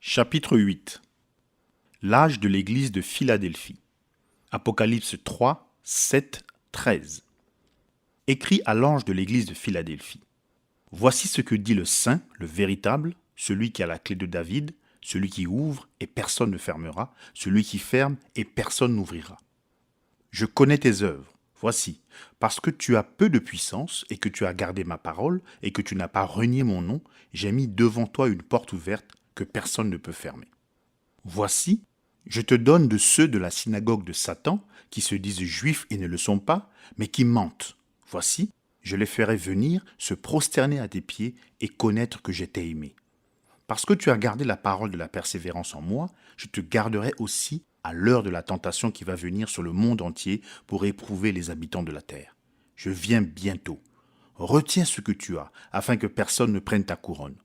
Chapitre 8. L'âge de l'église de Philadelphie. Apocalypse 3, 7, 13. Écrit à l'ange de l'église de Philadelphie. Voici ce que dit le saint, le véritable, celui qui a la clé de David, celui qui ouvre et personne ne fermera, celui qui ferme et personne n'ouvrira. Je connais tes œuvres. Voici, parce que tu as peu de puissance et que tu as gardé ma parole et que tu n'as pas renié mon nom, j'ai mis devant toi une porte ouverte que personne ne peut fermer. Voici, je te donne de ceux de la synagogue de Satan qui se disent juifs et ne le sont pas, mais qui mentent. Voici, je les ferai venir se prosterner à tes pieds et connaître que je t'ai aimé. Parce que tu as gardé la parole de la persévérance en moi, je te garderai aussi à l'heure de la tentation qui va venir sur le monde entier pour éprouver les habitants de la terre. Je viens bientôt. Retiens ce que tu as, afin que personne ne prenne ta couronne.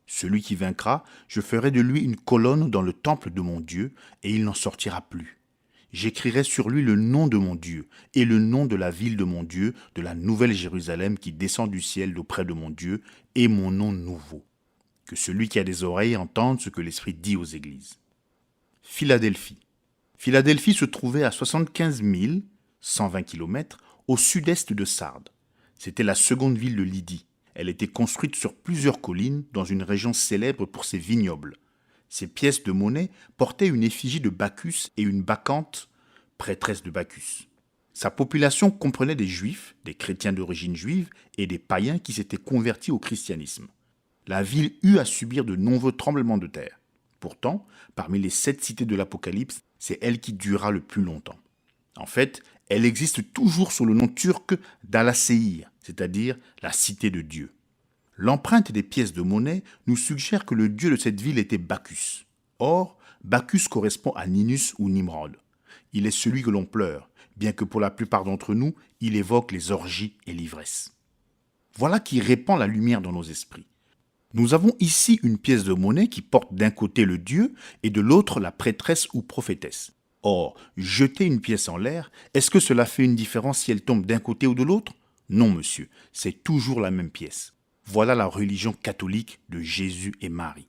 Celui qui vaincra, je ferai de lui une colonne dans le temple de mon Dieu, et il n'en sortira plus. J'écrirai sur lui le nom de mon Dieu, et le nom de la ville de mon Dieu, de la nouvelle Jérusalem qui descend du ciel d'auprès de mon Dieu, et mon nom nouveau. Que celui qui a des oreilles entende ce que l'Esprit dit aux églises. Philadelphie. Philadelphie se trouvait à 75 120 km au sud-est de Sardes. C'était la seconde ville de Lydie. Elle était construite sur plusieurs collines dans une région célèbre pour ses vignobles. Ses pièces de monnaie portaient une effigie de Bacchus et une bacchante, prêtresse de Bacchus. Sa population comprenait des juifs, des chrétiens d'origine juive et des païens qui s'étaient convertis au christianisme. La ville eut à subir de nombreux tremblements de terre. Pourtant, parmi les 7 cités de l'Apocalypse, c'est elle qui dura le plus longtemps. En fait, elle existe toujours sous le nom turc d'Al-Séir, c'est-à-dire la cité de Dieu. L'empreinte des pièces de monnaie nous suggère que le dieu de cette ville était Bacchus. Or, Bacchus correspond à Ninus ou Nimrod. Il est celui que l'on pleure, bien que pour la plupart d'entre nous, il évoque les orgies et l'ivresse. Voilà qui répand la lumière dans nos esprits. Nous avons ici une pièce de monnaie qui porte d'un côté le dieu et de l'autre la prêtresse ou prophétesse. Or, jeter une pièce en l'air, est-ce que cela fait une différence si elle tombe d'un côté ou de l'autre? Non, monsieur, c'est toujours la même pièce. Voilà la religion catholique de Jésus et Marie.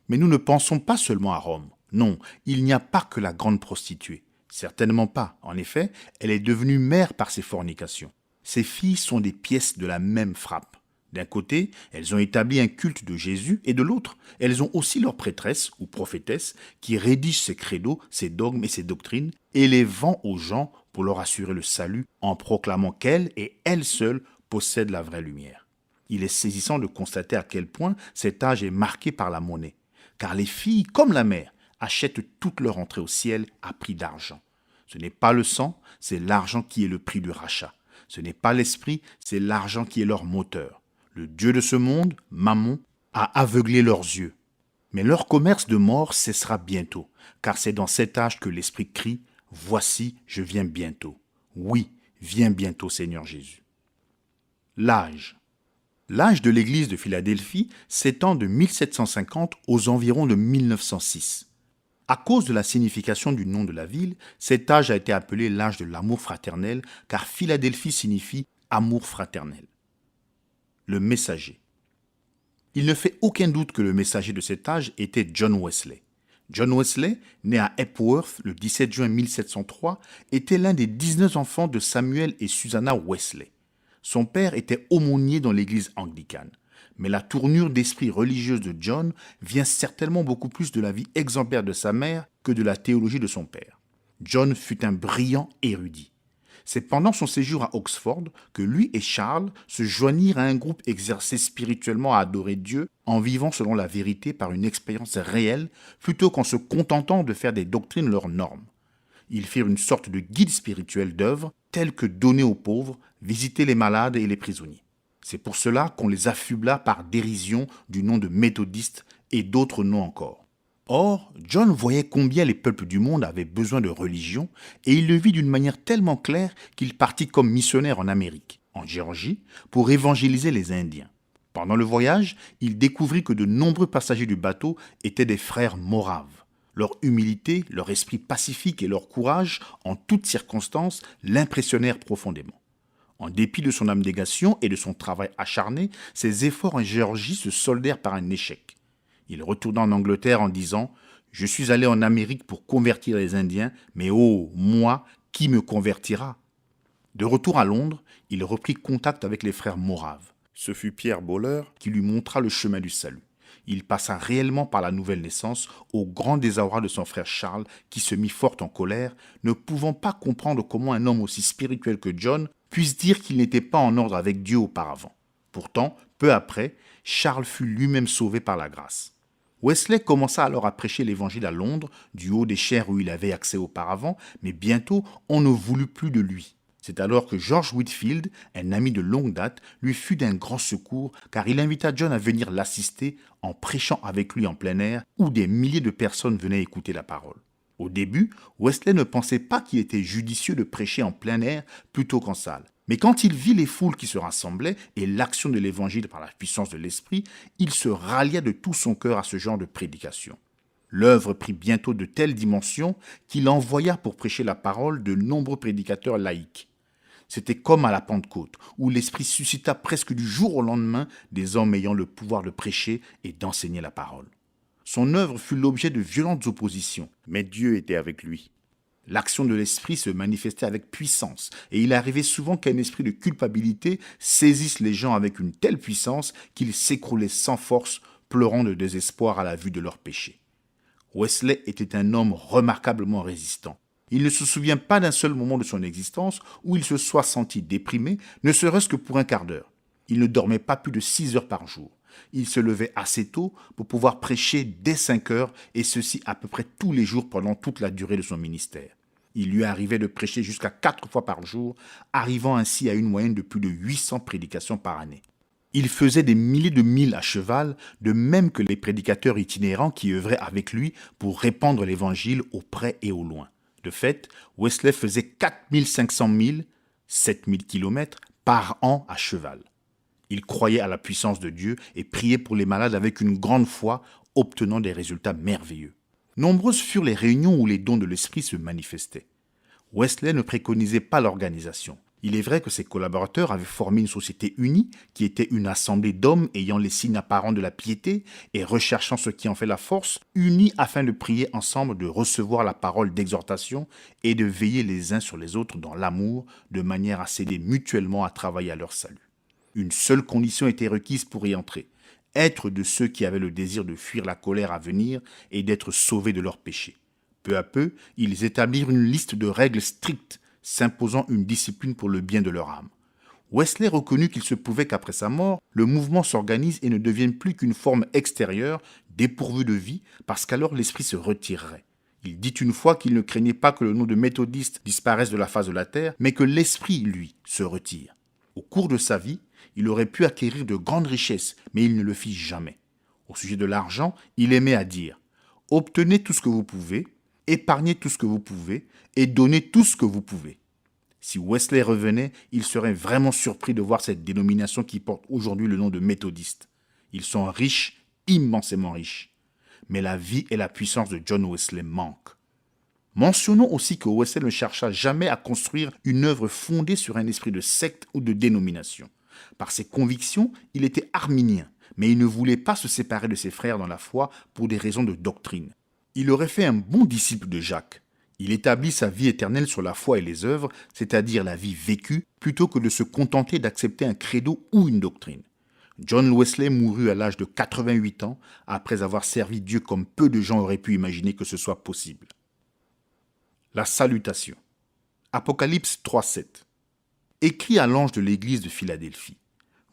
Mais nous ne pensons pas seulement à Rome. Non, il n'y a pas que la grande prostituée. Certainement pas. En effet, elle est devenue mère par ses fornications. Ses filles sont des pièces de la même frappe. D'un côté, elles ont établi un culte de Jésus et de l'autre, elles ont aussi leur prêtresse ou prophétesse qui rédige ses credos, ses dogmes et ses doctrines et les vend aux gens pour leur assurer le salut en proclamant qu'elle et elle seule possèdent la vraie lumière. Il est saisissant de constater à quel point cet âge est marqué par la monnaie, car les filles, comme la mère, achètent toute leur entrée au ciel à prix d'argent. Ce n'est pas le sang, c'est l'argent qui est le prix du rachat. Ce n'est pas l'esprit, c'est l'argent qui est leur moteur. Le dieu de ce monde, Mammon, a aveuglé leurs yeux. Mais leur commerce de mort cessera bientôt, car c'est dans cet âge que l'Esprit crie « Voici, je viens bientôt. » Oui, viens bientôt, Seigneur Jésus. L'âge. L'âge de l'église de Philadelphie s'étend de 1750 aux environs de 1906. À cause de la signification du nom de la ville, cet âge a été appelé l'âge de l'amour fraternel, car Philadelphie signifie amour fraternel. Le messager. Il ne fait aucun doute que le messager de cet âge était John Wesley. John Wesley, né à Epworth le 17 juin 1703, était l'un des 19 enfants de Samuel et Susanna Wesley. Son père était aumônier dans l'église anglicane. Mais la tournure d'esprit religieuse de John vient certainement beaucoup plus de la vie exemplaire de sa mère que de la théologie de son père. John fut un brillant érudit. C'est pendant son séjour à Oxford que lui et Charles se joignirent à un groupe exercé spirituellement à adorer Dieu en vivant selon la vérité par une expérience réelle plutôt qu'en se contentant de faire des doctrines leurs normes. Ils firent une sorte de guide spirituel d'œuvres telles que donner aux pauvres, visiter les malades et les prisonniers. C'est pour cela qu'on les affubla par dérision du nom de méthodistes et d'autres noms encore. Or, John voyait combien les peuples du monde avaient besoin de religion et il le vit d'une manière tellement claire qu'il partit comme missionnaire en Amérique, en Géorgie, pour évangéliser les Indiens. Pendant le voyage, il découvrit que de nombreux passagers du bateau étaient des frères moraves. Leur humilité, leur esprit pacifique et leur courage, en toutes circonstances, l'impressionnèrent profondément. En dépit de son abnégation et de son travail acharné, ses efforts en Géorgie se soldèrent par un échec. Il retourna en Angleterre en disant « Je suis allé en Amérique pour convertir les Indiens, mais oh, moi, qui me convertira ?» De retour à Londres, il reprit contact avec les frères Moraves. Ce fut Pierre Bowler qui lui montra le chemin du salut. Il passa réellement par la nouvelle naissance, au grand désarroi de son frère Charles, qui se mit fort en colère, ne pouvant pas comprendre comment un homme aussi spirituel que John puisse dire qu'il n'était pas en ordre avec Dieu auparavant. Pourtant, peu après, Charles fut lui-même sauvé par la grâce. Wesley commença alors à prêcher l'évangile à Londres, du haut des chaires où il avait accès auparavant, mais bientôt on ne voulut plus de lui. C'est alors que George Whitefield, un ami de longue date, lui fut d'un grand secours car il invita John à venir l'assister en prêchant avec lui en plein air où des milliers de personnes venaient écouter la parole. Au début, Wesley ne pensait pas qu'il était judicieux de prêcher en plein air plutôt qu'en salle. Mais quand il vit les foules qui se rassemblaient et l'action de l'évangile par la puissance de l'esprit, il se rallia de tout son cœur à ce genre de prédication. L'œuvre prit bientôt de telles dimensions qu'il envoya pour prêcher la parole de nombreux prédicateurs laïcs. C'était comme à la Pentecôte, où l'Esprit suscita presque du jour au lendemain des hommes ayant le pouvoir de prêcher et d'enseigner la parole. Son œuvre fut l'objet de violentes oppositions, mais Dieu était avec lui. L'action de l'Esprit se manifestait avec puissance, et il arrivait souvent qu'un esprit de culpabilité saisisse les gens avec une telle puissance qu'ils s'écroulaient sans force, pleurant de désespoir à la vue de leurs péchés. Wesley était un homme remarquablement résistant. Il ne se souvient pas d'un seul moment de son existence où il se soit senti déprimé, ne serait-ce que pour un quart d'heure. Il ne dormait pas plus de 6 heures par jour. Il se levait assez tôt pour pouvoir prêcher dès 5 heures, et ceci à peu près tous les jours pendant toute la durée de son ministère. Il lui arrivait de prêcher jusqu'à 4 fois par jour, arrivant ainsi à une moyenne de plus de 800 prédications par année. Il faisait des milliers de milles à cheval, de même que les prédicateurs itinérants qui œuvraient avec lui pour répandre l'évangile au près et au loin. De fait, Wesley faisait 4500 milles, 7000 kilomètres, par an à cheval. Il croyait à la puissance de Dieu et priait pour les malades avec une grande foi, obtenant des résultats merveilleux. Nombreuses furent les réunions où les dons de l'esprit se manifestaient. Wesley ne préconisait pas l'organisation. Il est vrai que ses collaborateurs avaient formé une société unie, qui était une assemblée d'hommes ayant les signes apparents de la piété et recherchant ce qui en fait la force, unis afin de prier ensemble, de recevoir la parole d'exhortation et de veiller les uns sur les autres dans l'amour, de manière à s'aider mutuellement à travailler à leur salut. Une seule condition était requise pour y entrer, être de ceux qui avaient le désir de fuir la colère à venir et d'être sauvés de leurs péchés. Peu à peu, ils établirent une liste de règles strictes, s'imposant une discipline pour le bien de leur âme. Wesley reconnut qu'il se pouvait qu'après sa mort, le mouvement s'organise et ne devienne plus qu'une forme extérieure, dépourvue de vie, parce qu'alors l'esprit se retirerait. Il dit une fois qu'il ne craignait pas que le nom de méthodiste disparaisse de la face de la terre, mais que l'esprit, lui, se retire. Au cours de sa vie, il aurait pu acquérir de grandes richesses, mais il ne le fit jamais. Au sujet de l'argent, il aimait à dire « Obtenez tout ce que vous pouvez, épargnez tout ce que vous pouvez et donnez tout ce que vous pouvez. » Si Wesley revenait, il serait vraiment surpris de voir cette dénomination qui porte aujourd'hui le nom de méthodiste. Ils sont riches, immensément riches. Mais la vie et la puissance de John Wesley manquent. Mentionnons aussi que Wesley ne chercha jamais à construire une œuvre fondée sur un esprit de secte ou de dénomination. Par ses convictions, il était arminien, mais il ne voulait pas se séparer de ses frères dans la foi pour des raisons de doctrine. Il aurait fait un bon disciple de Jacques. Il établit sa vie éternelle sur la foi et les œuvres, c'est-à-dire la vie vécue, plutôt que de se contenter d'accepter un credo ou une doctrine. John Wesley mourut à l'âge de 88 ans, après avoir servi Dieu comme peu de gens auraient pu imaginer que ce soit possible. La salutation. Apocalypse 3,7. Écrit à l'ange de l'église de Philadelphie.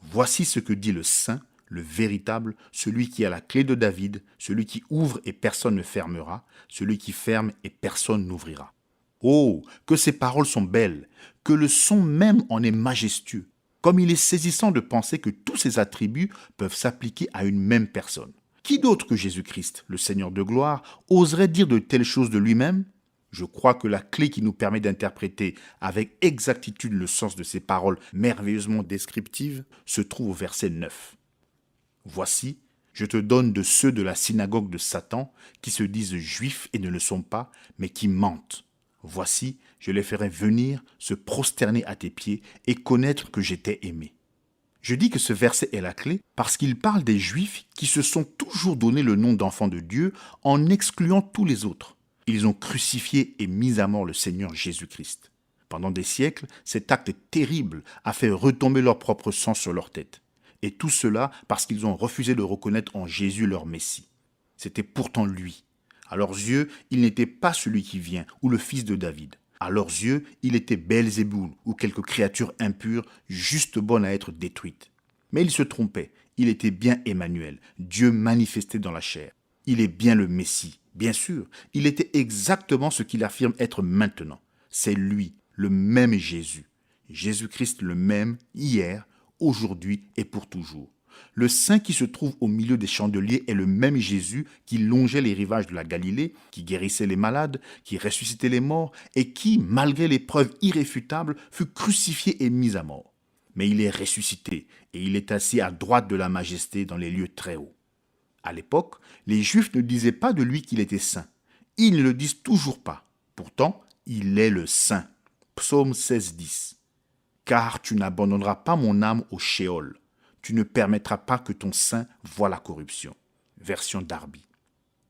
Voici ce que dit le saint, le véritable, celui qui a la clé de David, celui qui ouvre et personne ne fermera, celui qui ferme et personne n'ouvrira. Oh, que ces paroles sont belles, que le son même en est majestueux, comme il est saisissant de penser que tous ces attributs peuvent s'appliquer à une même personne. Qui d'autre que Jésus-Christ, le Seigneur de gloire, oserait dire de telles choses de lui-même ? Je crois que la clé qui nous permet d'interpréter avec exactitude le sens de ces paroles merveilleusement descriptives se trouve au verset 9. Voici, je te donne de ceux de la synagogue de Satan qui se disent juifs et ne le sont pas, mais qui mentent. Voici, je les ferai venir, se prosterner à tes pieds et connaître que j'étais aimé. Je dis que ce verset est la clé parce qu'il parle des Juifs qui se sont toujours donné le nom d'enfants de Dieu en excluant tous les autres. Ils ont crucifié et mis à mort le Seigneur Jésus-Christ. Pendant des siècles, cet acte terrible a fait retomber leur propre sang sur leur tête. Et tout cela parce qu'ils ont refusé de reconnaître en Jésus leur Messie. C'était pourtant lui. À leurs yeux, il n'était pas celui qui vient ou le fils de David. À leurs yeux, il était Belzéboul ou quelque créature impure, juste bonne à être détruite. Mais ils se trompaient. Il était bien Emmanuel, Dieu manifesté dans la chair. Il est bien le Messie. Bien sûr, il était exactement ce qu'il affirme être maintenant. C'est lui, le même Jésus. Jésus-Christ le même hier, aujourd'hui et pour toujours. Le saint qui se trouve au milieu des chandeliers est le même Jésus qui longeait les rivages de la Galilée, qui guérissait les malades, qui ressuscitait les morts et qui, malgré les preuves irréfutables, fut crucifié et mis à mort. Mais il est ressuscité et il est assis à droite de la majesté dans les lieux très hauts. À l'époque, les Juifs ne disaient pas de lui qu'il était saint. Ils ne le disent toujours pas. Pourtant, il est le saint. Psaume 16, 10. Car tu n'abandonneras pas mon âme au Sheol. Tu ne permettras pas que ton sein voie la corruption. Version Darby.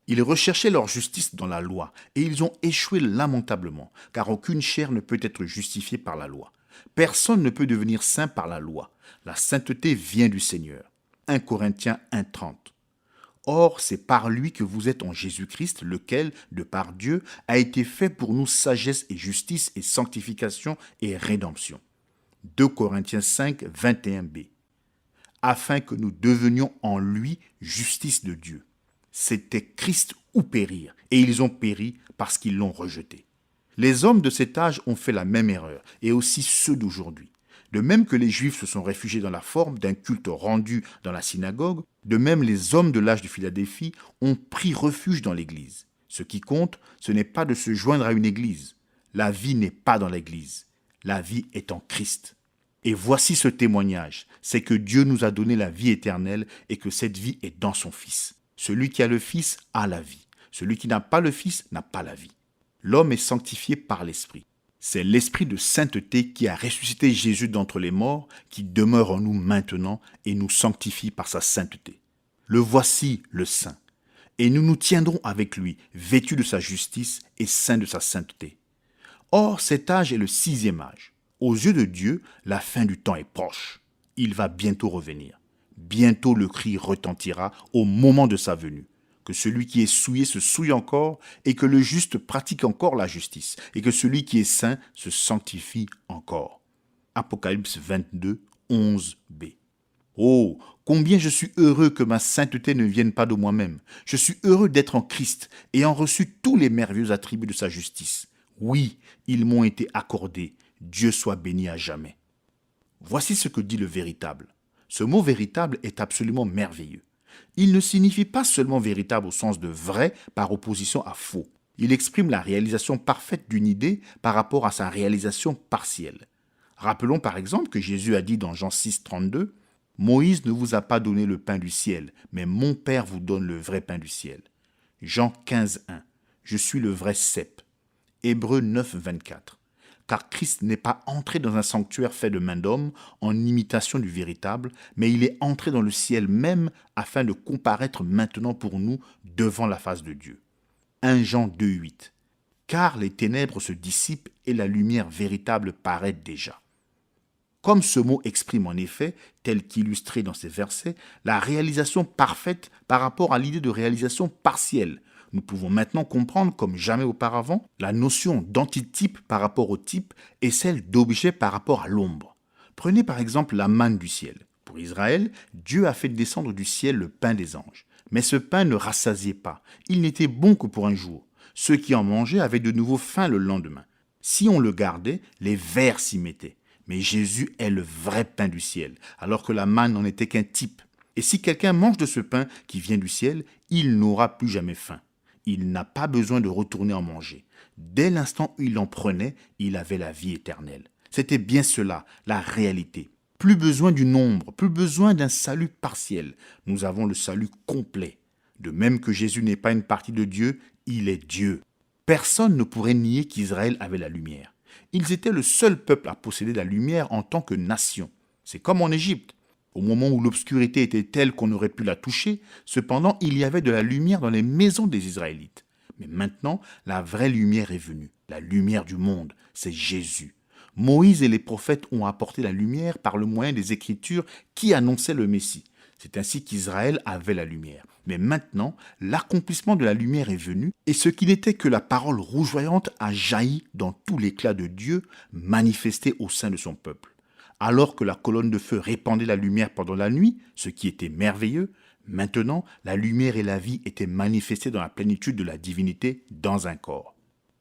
Ils recherchaient leur justice dans la loi et ils ont échoué lamentablement, car aucune chair ne peut être justifiée par la loi. Personne ne peut devenir saint par la loi. La sainteté vient du Seigneur. 1 Corinthiens 1,30. Or, c'est par lui que vous êtes en Jésus-Christ, lequel, de par Dieu, a été fait pour nous sagesse et justice et sanctification et rédemption. 2 Corinthiens 5, 21b. Afin que nous devenions en lui justice de Dieu. C'était Christ ou périr, et ils ont péri parce qu'ils l'ont rejeté. Les hommes de cet âge ont fait la même erreur, et aussi ceux d'aujourd'hui. De même que les Juifs se sont réfugiés dans la forme d'un culte rendu dans la synagogue, de même les hommes de l'âge de Philadelphie ont pris refuge dans l'Église. Ce qui compte, ce n'est pas de se joindre à une Église. La vie n'est pas dans l'Église. La vie est en Christ. Et voici ce témoignage, c'est que Dieu nous a donné la vie éternelle et que cette vie est dans son Fils. Celui qui a le Fils a la vie. Celui qui n'a pas le Fils n'a pas la vie. L'homme est sanctifié par l'Esprit. C'est l'Esprit de sainteté qui a ressuscité Jésus d'entre les morts, qui demeure en nous maintenant et nous sanctifie par sa sainteté. Le voici, le Saint. Et nous nous tiendrons avec lui, vêtus de sa justice et saints de sa sainteté. Or, cet âge est le 6e âge. Aux yeux de Dieu, la fin du temps est proche. Il va bientôt revenir. Bientôt le cri retentira au moment de sa venue. Que celui qui est souillé se souille encore, et que le juste pratique encore la justice, et que celui qui est saint se sanctifie encore. Apocalypse 22, 11b. Oh, combien je suis heureux que ma sainteté ne vienne pas de moi-même. Je suis heureux d'être en Christ, ayant reçu tous les merveilleux attributs de sa justice. Oui, ils m'ont été accordés. Dieu soit béni à jamais. Voici ce que dit le véritable. Ce mot véritable est absolument merveilleux. Il ne signifie pas seulement véritable au sens de vrai par opposition à faux. Il exprime la réalisation parfaite d'une idée par rapport à sa réalisation partielle. Rappelons par exemple que Jésus a dit dans Jean 6, 32 « Moïse ne vous a pas donné le pain du ciel, mais mon Père vous donne le vrai pain du ciel. » Jean 15, 1 « Je suis le vrai cep. » Hébreux 9, 24 car Christ n'est pas entré dans un sanctuaire fait de main d'homme en imitation du véritable, mais il est entré dans le ciel même afin de comparaître maintenant pour nous devant la face de Dieu. 1 Jean 2, 8. Car les ténèbres se dissipent et la lumière véritable paraît déjà. Comme ce mot exprime en effet, tel qu'illustré dans ces versets, la réalisation parfaite par rapport à l'idée de réalisation partielle. Nous pouvons maintenant comprendre, comme jamais auparavant, la notion d'antitype par rapport au type et celle d'objet par rapport à l'ombre. Prenez par exemple la manne du ciel. Pour Israël, Dieu a fait descendre du ciel le pain des anges. Mais ce pain ne rassasiait pas. Il n'était bon que pour un jour. Ceux qui en mangeaient avaient de nouveau faim le lendemain. Si on le gardait, les vers s'y mettaient. Mais Jésus est le vrai pain du ciel, alors que la manne n'en était qu'un type. Et si quelqu'un mange de ce pain qui vient du ciel, il n'aura plus jamais faim. Il n'a pas besoin de retourner en manger. Dès l'instant où il en prenait, il avait la vie éternelle. C'était bien cela, la réalité. Plus besoin du nombre, plus besoin d'un salut partiel. Nous avons le salut complet. De même que Jésus n'est pas une partie de Dieu, il est Dieu. Personne ne pourrait nier qu'Israël avait la lumière. Ils étaient le seul peuple à posséder la lumière en tant que nation. C'est comme en Égypte. Au moment où l'obscurité était telle qu'on aurait pu la toucher, cependant il y avait de la lumière dans les maisons des Israélites. Mais maintenant, la vraie lumière est venue, la lumière du monde, c'est Jésus. Moïse et les prophètes ont apporté la lumière par le moyen des Écritures qui annonçaient le Messie. C'est ainsi qu'Israël avait la lumière. Mais maintenant, l'accomplissement de la lumière est venu, et ce qui n'était que la parole rougeoyante a jailli dans tout l'éclat de Dieu manifesté au sein de son peuple. Alors que la colonne de feu répandait la lumière pendant la nuit, ce qui était merveilleux, maintenant la lumière et la vie étaient manifestées dans la plénitude de la divinité dans un corps.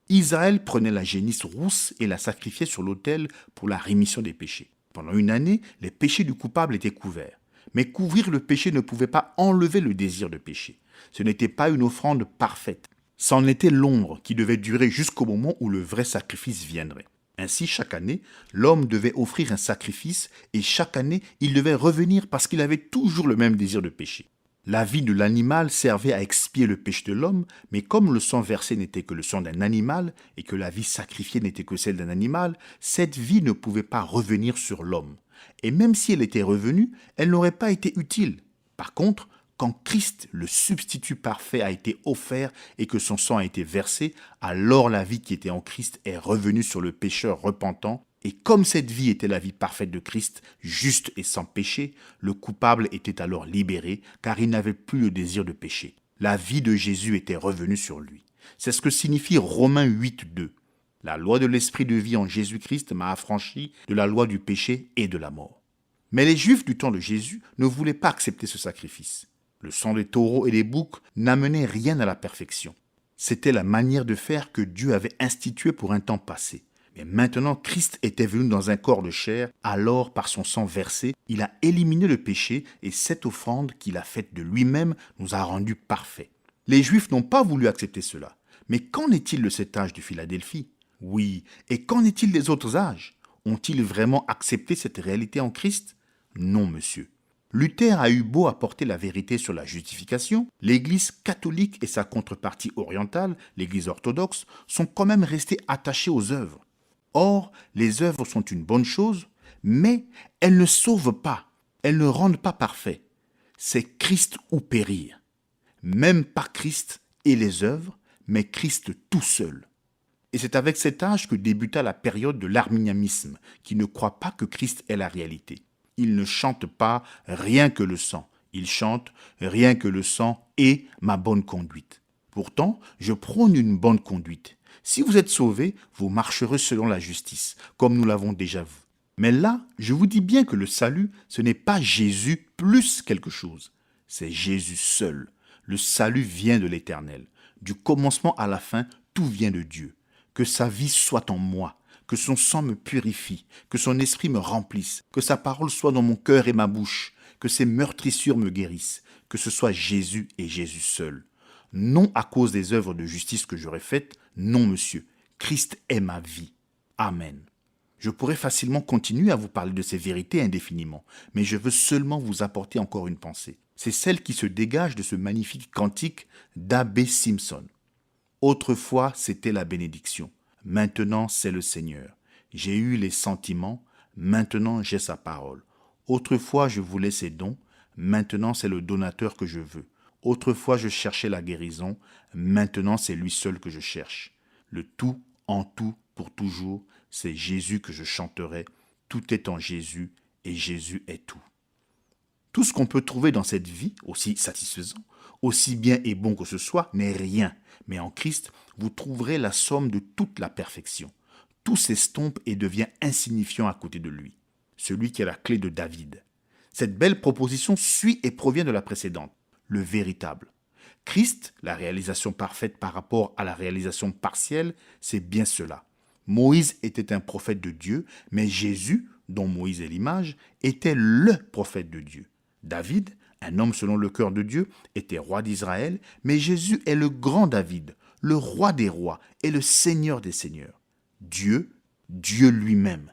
Israël prenait la génisse rousse et la sacrifiait sur l'autel pour la rémission des péchés. Pendant une année, les péchés du coupable étaient couverts. Mais couvrir le péché ne pouvait pas enlever le désir de pécher. Ce n'était pas une offrande parfaite. C'en était l'ombre qui devait durer jusqu'au moment où le vrai sacrifice viendrait. Ainsi, chaque année, l'homme devait offrir un sacrifice et chaque année, il devait revenir parce qu'il avait toujours le même désir de pécher. La vie de l'animal servait à expier le péché de l'homme, mais comme le sang versé n'était que le sang d'un animal et que la vie sacrifiée n'était que celle d'un animal, cette vie ne pouvait pas revenir sur l'homme. Et même si elle était revenue, elle n'aurait pas été utile. Par contre, quand Christ, le substitut parfait, a été offert et que son sang a été versé, alors la vie qui était en Christ est revenue sur le pécheur repentant. Et comme cette vie était la vie parfaite de Christ, juste et sans péché, le coupable était alors libéré, car il n'avait plus le désir de pécher. La vie de Jésus était revenue sur lui. C'est ce que signifie Romains 8,2. La loi de l'esprit de vie en Jésus-Christ m'a affranchi de la loi du péché et de la mort. Mais les Juifs du temps de Jésus ne voulaient pas accepter ce sacrifice. Le sang des taureaux et des boucs n'amenait rien à la perfection. C'était la manière de faire que Dieu avait instituée pour un temps passé. Mais maintenant, Christ était venu dans un corps de chair, alors par son sang versé, il a éliminé le péché et cette offrande qu'il a faite de lui-même nous a rendus parfaits. Les Juifs n'ont pas voulu accepter cela. Mais qu'en est-il de cet âge de Philadelphie ? Oui, et qu'en est-il des autres âges ? Ont-ils vraiment accepté cette réalité en Christ ? Non, monsieur. Luther a eu beau apporter la vérité sur la justification, l'Église catholique et sa contrepartie orientale, l'Église orthodoxe, sont quand même restés attachés aux œuvres. Or, les œuvres sont une bonne chose, mais elles ne sauvent pas, elles ne rendent pas parfait. C'est Christ ou périr. Même pas Christ et les œuvres, mais Christ tout seul. Et c'est avec cet âge que débuta la période de l'arminianisme, qui ne croit pas que Christ est la réalité. Il ne chante pas rien que le sang. Il chante rien que le sang et ma bonne conduite. Pourtant, je prône une bonne conduite. Si vous êtes sauvés, vous marcherez selon la justice, comme nous l'avons déjà vu. Mais là, je vous dis bien que le salut, ce n'est pas Jésus plus quelque chose. C'est Jésus seul. Le salut vient de l'Éternel. Du commencement à la fin, tout vient de Dieu. Que sa vie soit en moi, que son sang me purifie, que son esprit me remplisse, que sa parole soit dans mon cœur et ma bouche, que ses meurtrissures me guérissent, que ce soit Jésus et Jésus seul. Non à cause des œuvres de justice que j'aurais faites, non monsieur, Christ est ma vie. Amen. Je pourrais facilement continuer à vous parler de ces vérités indéfiniment, mais je veux seulement vous apporter encore une pensée. C'est celle qui se dégage de ce magnifique cantique d'Abbé Simpson. Autrefois, c'était la bénédiction. Maintenant, c'est le Seigneur. J'ai eu les sentiments, maintenant j'ai sa parole. Autrefois, je voulais ses dons, maintenant c'est le donateur que je veux. Autrefois, je cherchais la guérison, maintenant c'est lui seul que je cherche. Le tout, en tout, pour toujours, c'est Jésus que je chanterai. Tout est en Jésus et Jésus est tout. Tout ce qu'on peut trouver dans cette vie, aussi satisfaisant, aussi bien et bon que ce soit, n'est rien. Mais en Christ, vous trouverez la somme de toute la perfection. Tout s'estompe et devient insignifiant à côté de lui. Celui qui a la clé de David. Cette belle proposition suit et provient de la précédente, le véritable. Christ, la réalisation parfaite par rapport à la réalisation partielle, c'est bien cela. Moïse était un prophète de Dieu, mais Jésus, dont Moïse est l'image, était le prophète de Dieu. David, un homme selon le cœur de Dieu, était roi d'Israël, mais Jésus est le grand David, le roi des rois et le Seigneur des seigneurs. Dieu, Dieu lui-même.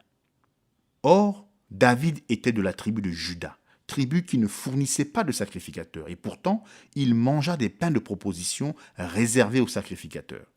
Or, David était de la tribu de Juda, tribu qui ne fournissait pas de sacrificateurs, et pourtant, il mangea des pains de proposition réservés aux sacrificateurs.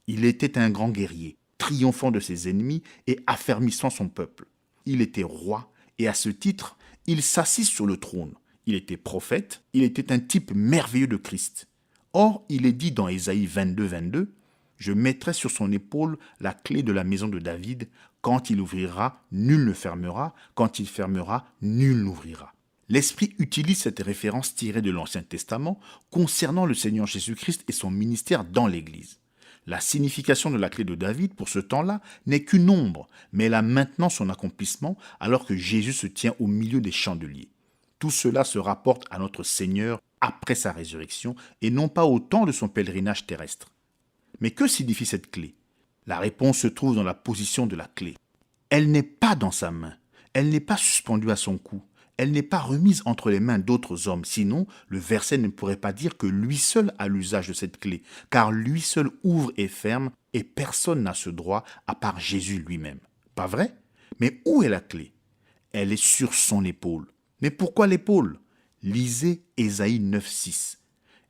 Il était un grand guerrier, triomphant de ses ennemis et affermissant son peuple. Il était roi, et à ce titre, il s'assit sur le trône. Il était prophète, il était un type merveilleux de Christ. Or, il est dit dans Ésaïe 22, 22, « Je mettrai sur son épaule la clé de la maison de David. Quand il ouvrira, nul ne fermera. Quand il fermera, nul n'ouvrira. » L'Esprit utilise cette référence tirée de l'Ancien Testament concernant le Seigneur Jésus-Christ et son ministère dans l'Église. La signification de la clé de David pour ce temps-là n'est qu'une ombre, mais elle a maintenant son accomplissement alors que Jésus se tient au milieu des chandeliers. Tout cela se rapporte à notre Seigneur après sa résurrection et non pas au temps de son pèlerinage terrestre. Mais que signifie cette clé? La réponse se trouve dans la position de la clé. Elle n'est pas dans sa main, elle n'est pas suspendue à son cou, elle n'est pas remise entre les mains d'autres hommes, sinon le verset ne pourrait pas dire que lui seul a l'usage de cette clé, car lui seul ouvre et ferme, et personne n'a ce droit à part Jésus lui-même. Pas vrai? Mais où est la clé? Elle est sur son épaule. Mais pourquoi l'épaule? Lisez Ésaïe 9,6.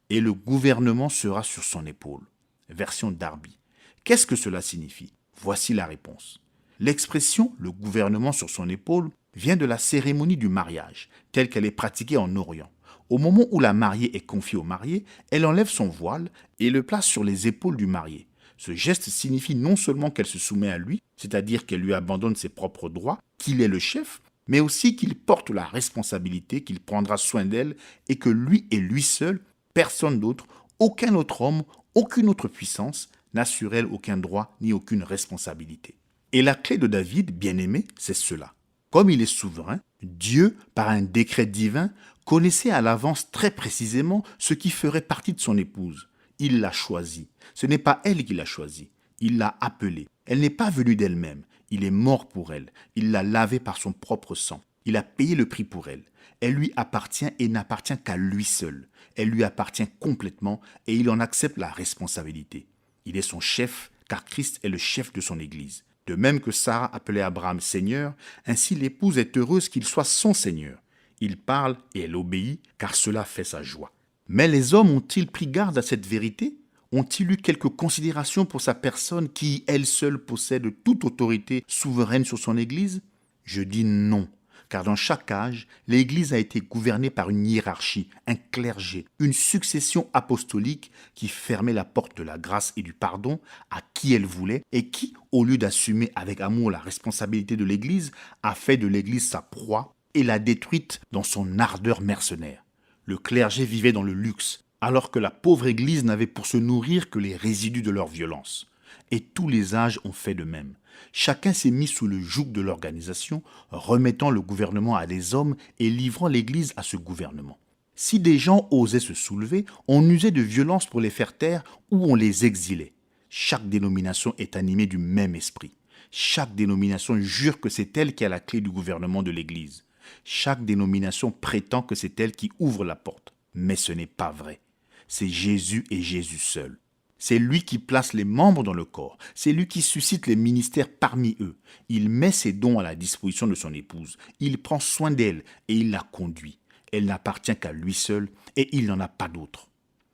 Et le gouvernement sera sur son épaule. Version Darby. Qu'est-ce que cela signifie? Voici la réponse. L'expression « le gouvernement sur son épaule » vient de la cérémonie du mariage, telle qu'elle est pratiquée en Orient. Au moment où la mariée est confiée au marié, elle enlève son voile et le place sur les épaules du marié. Ce geste signifie non seulement qu'elle se soumet à lui, c'est-à-dire qu'elle lui abandonne ses propres droits, qu'il est le chef, mais aussi qu'il porte la responsabilité, qu'il prendra soin d'elle et que lui et lui seul, personne d'autre, aucun autre homme, aucune autre puissance, n'a sur elle aucun droit ni aucune responsabilité. Et la clé de David, bien-aimé, c'est cela. Comme il est souverain, Dieu, par un décret divin, connaissait à l'avance très précisément ce qui ferait partie de son épouse. Il l'a choisie. Ce n'est pas elle qui l'a choisie. Il l'a appelée. Elle n'est pas venue d'elle-même. Il est mort pour elle. Il l'a lavée par son propre sang. Il a payé le prix pour elle. Elle lui appartient et n'appartient qu'à lui seul. Elle lui appartient complètement et il en accepte la responsabilité. Il est son chef, car Christ est le chef de son Église. De même que Sarah appelait Abraham Seigneur, ainsi l'épouse est heureuse qu'il soit son Seigneur. Il parle et elle obéit, car cela fait sa joie. Mais les hommes ont-ils pris garde à cette vérité? Ont-ils eu quelque considération pour sa personne qui, elle seule, possède toute autorité souveraine sur son Église? Je dis non, car dans chaque âge, l'Église a été gouvernée par une hiérarchie, un clergé, une succession apostolique qui fermait la porte de la grâce et du pardon à qui elle voulait et qui, au lieu d'assumer avec amour la responsabilité de l'Église, a fait de l'Église sa proie et l'a détruite dans son ardeur mercenaire. Le clergé vivait dans le luxe, alors que la pauvre Église n'avait pour se nourrir que les résidus de leur violence. Et tous les âges ont fait de même. Chacun s'est mis sous le joug de l'organisation, remettant le gouvernement à des hommes et livrant l'Église à ce gouvernement. Si des gens osaient se soulever, on usait de violence pour les faire taire ou on les exilait. Chaque dénomination est animée du même esprit. Chaque dénomination jure que c'est elle qui a la clé du gouvernement de l'Église. Chaque dénomination prétend que c'est elle qui ouvre la porte. Mais ce n'est pas vrai. C'est Jésus et Jésus seul. C'est lui qui place les membres dans le corps. C'est lui qui suscite les ministères parmi eux. Il met ses dons à la disposition de son épouse. Il prend soin d'elle et il la conduit. Elle n'appartient qu'à lui seul et il n'en a pas d'autre.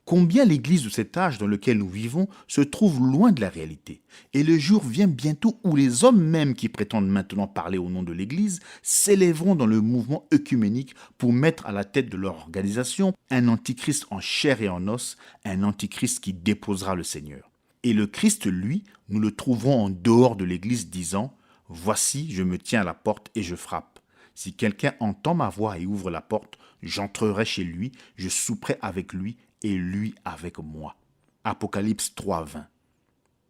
Combien l'Église de cet âge dans lequel nous vivons se trouve loin de la réalité. Et le jour vient bientôt où les hommes même qui prétendent maintenant parler au nom de l'Église s'élèveront dans le mouvement œcuménique pour mettre à la tête de leur organisation un antichrist en chair et en os, un antichrist qui déposera le Seigneur. Et le Christ, lui, nous le trouverons en dehors de l'Église disant « Voici, je me tiens à la porte et je frappe. Si quelqu'un entend ma voix et ouvre la porte, j'entrerai chez lui, je souperai avec lui et lui avec moi. » Apocalypse 3:20.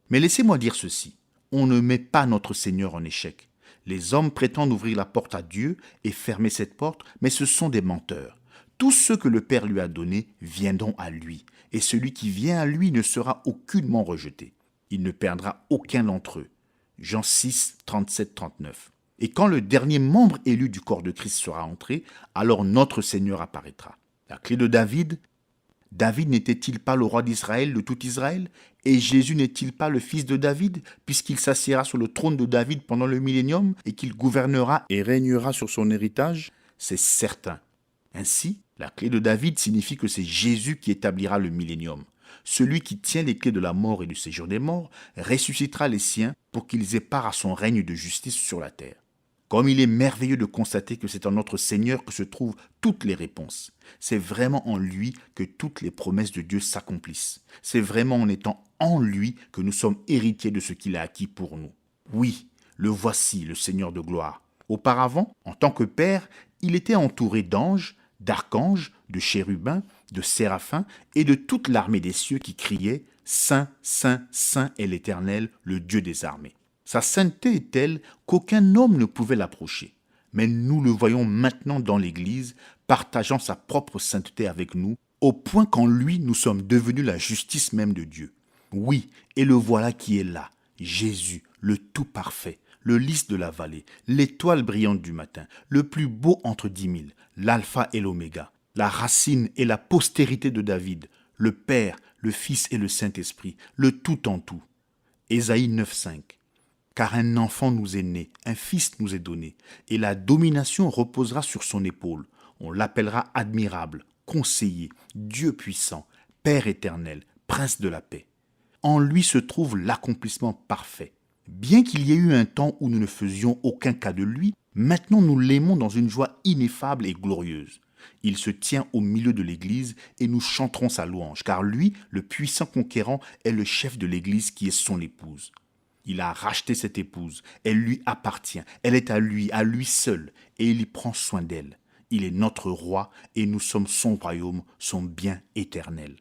Mais laissez-moi dire ceci, on ne met pas notre Seigneur en échec. Les hommes prétendent ouvrir la porte à Dieu et fermer cette porte, mais ce sont des menteurs. Tous ceux que le Père lui a donnés viendront à lui, et celui qui vient à lui ne sera aucunement rejeté. Il ne perdra aucun d'entre eux. Jean 6, 37-39. Et quand le dernier membre élu du corps de Christ sera entré, alors notre Seigneur apparaîtra. La clé de David n'était-il pas le roi d'Israël, de tout Israël? Et Jésus n'est-il pas le fils de David, puisqu'il s'assiera sur le trône de David pendant le millénium et qu'il gouvernera et régnera sur son héritage? C'est certain. Ainsi, la clé de David signifie que c'est Jésus qui établira le millénium. Celui qui tient les clés de la mort et du séjour des morts ressuscitera les siens pour qu'ils aient part à son règne de justice sur la terre. Comme il est merveilleux de constater que c'est en notre Seigneur que se trouvent toutes les réponses. C'est vraiment en lui que toutes les promesses de Dieu s'accomplissent. C'est vraiment en étant en lui que nous sommes héritiers de ce qu'il a acquis pour nous. Oui, le voici, le Seigneur de gloire. Auparavant, en tant que Père, il était entouré d'anges, d'archanges, de chérubins, de séraphins et de toute l'armée des cieux qui criait « Saint, Saint, Saint est l'Éternel, le Dieu des armées ». Sa sainteté est telle qu'aucun homme ne pouvait l'approcher. Mais nous le voyons maintenant dans l'Église, partageant sa propre sainteté avec nous, au point qu'en lui nous sommes devenus la justice même de Dieu. Oui, et le voilà qui est là, Jésus, le tout parfait, le lys de la vallée, l'étoile brillante du matin, le plus beau entre 10 000, l'alpha et l'oméga, la racine et la postérité de David, le Père, le Fils et le Saint-Esprit, le tout en tout. Ésaïe 9,5. Car un enfant nous est né, un fils nous est donné, et la domination reposera sur son épaule. On l'appellera admirable, conseiller, Dieu puissant, Père éternel, Prince de la paix. En lui se trouve l'accomplissement parfait. Bien qu'il y ait eu un temps où nous ne faisions aucun cas de lui, maintenant nous l'aimons dans une joie ineffable et glorieuse. Il se tient au milieu de l'Église et nous chanterons sa louange, car lui, le puissant conquérant, est le chef de l'Église qui est son épouse. Il a racheté cette épouse, elle lui appartient, elle est à lui seul, et il y prend soin d'elle. Il est notre roi et nous sommes son royaume, son bien éternel.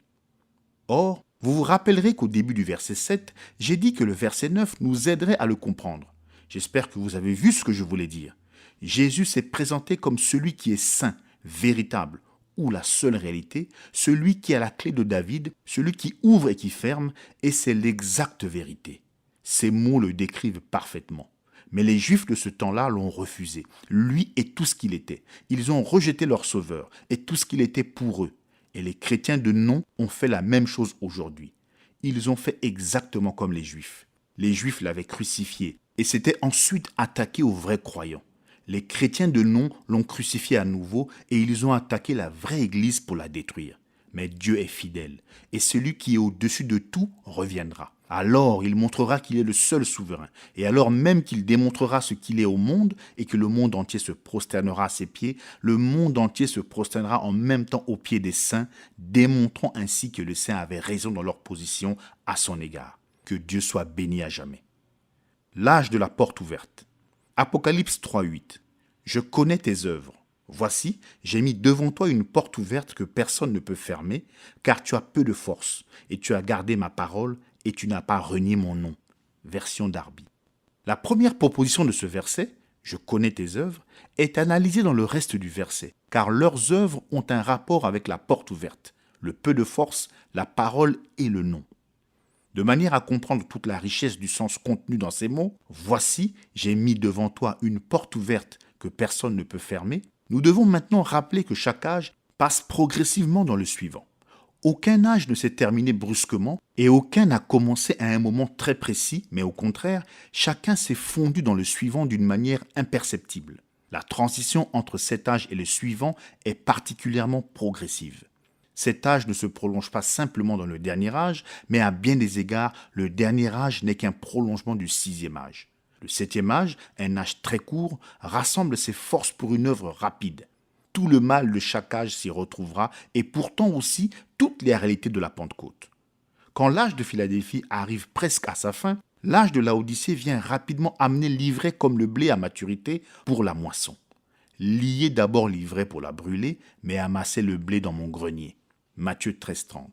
Or, vous vous rappellerez qu'au début du verset 7, j'ai dit que le verset 9 nous aiderait à le comprendre. J'espère que vous avez vu ce que je voulais dire. Jésus s'est présenté comme celui qui est saint, véritable, ou la seule réalité, celui qui a la clé de David, celui qui ouvre et qui ferme, et c'est l'exacte vérité. Ces mots le décrivent parfaitement. Mais les Juifs de ce temps-là l'ont refusé, lui et tout ce qu'il était. Ils ont rejeté leur Sauveur et tout ce qu'il était pour eux. Et les chrétiens de nom ont fait la même chose aujourd'hui. Ils ont fait exactement comme les Juifs. Les Juifs l'avaient crucifié et s'étaient ensuite attaqués aux vrais croyants. Les chrétiens de nom l'ont crucifié à nouveau et ils ont attaqué la vraie Église pour la détruire. Mais Dieu est fidèle et celui qui est au-dessus de tout reviendra. Alors il montrera qu'il est le seul souverain, et alors même qu'il démontrera ce qu'il est au monde et que le monde entier se prosternera à ses pieds, le monde entier se prosternera en même temps aux pieds des saints, démontrant ainsi que les saints avaient raison dans leur position à son égard. Que Dieu soit béni à jamais. L'âge de la porte ouverte. Apocalypse 3,8. Je connais tes œuvres. Voici, j'ai mis devant toi une porte ouverte que personne ne peut fermer, car tu as peu de force, et tu as gardé ma parole, et tu n'as pas renié mon nom. Version Darby. La première proposition de ce verset, je connais tes œuvres, est analysée dans le reste du verset, car leurs œuvres ont un rapport avec la porte ouverte, le peu de force, la parole et le nom. De manière à comprendre toute la richesse du sens contenu dans ces mots, voici, j'ai mis devant toi une porte ouverte que personne ne peut fermer, nous devons maintenant rappeler que chaque âge passe progressivement dans le suivant. Aucun âge ne s'est terminé brusquement et aucun n'a commencé à un moment très précis, mais au contraire, chacun s'est fondu dans le suivant d'une manière imperceptible. La transition entre cet âge et le suivant est particulièrement progressive. Cet âge ne se prolonge pas simplement dans le dernier âge, mais à bien des égards, le dernier âge n'est qu'un prolongement du 6e âge. Le 7e âge, un âge très court, rassemble ses forces pour une œuvre rapide. Tout le mal de chaque âge s'y retrouvera et pourtant aussi toutes les réalités de la Pentecôte. Quand l'âge de Philadelphie arrive presque à sa fin, l'âge de Laodicée vient rapidement amener l'ivraie comme le blé à maturité pour la moisson. Liez d'abord l'ivraie pour la brûler, mais amassez le blé dans mon grenier. Matthieu 13,30.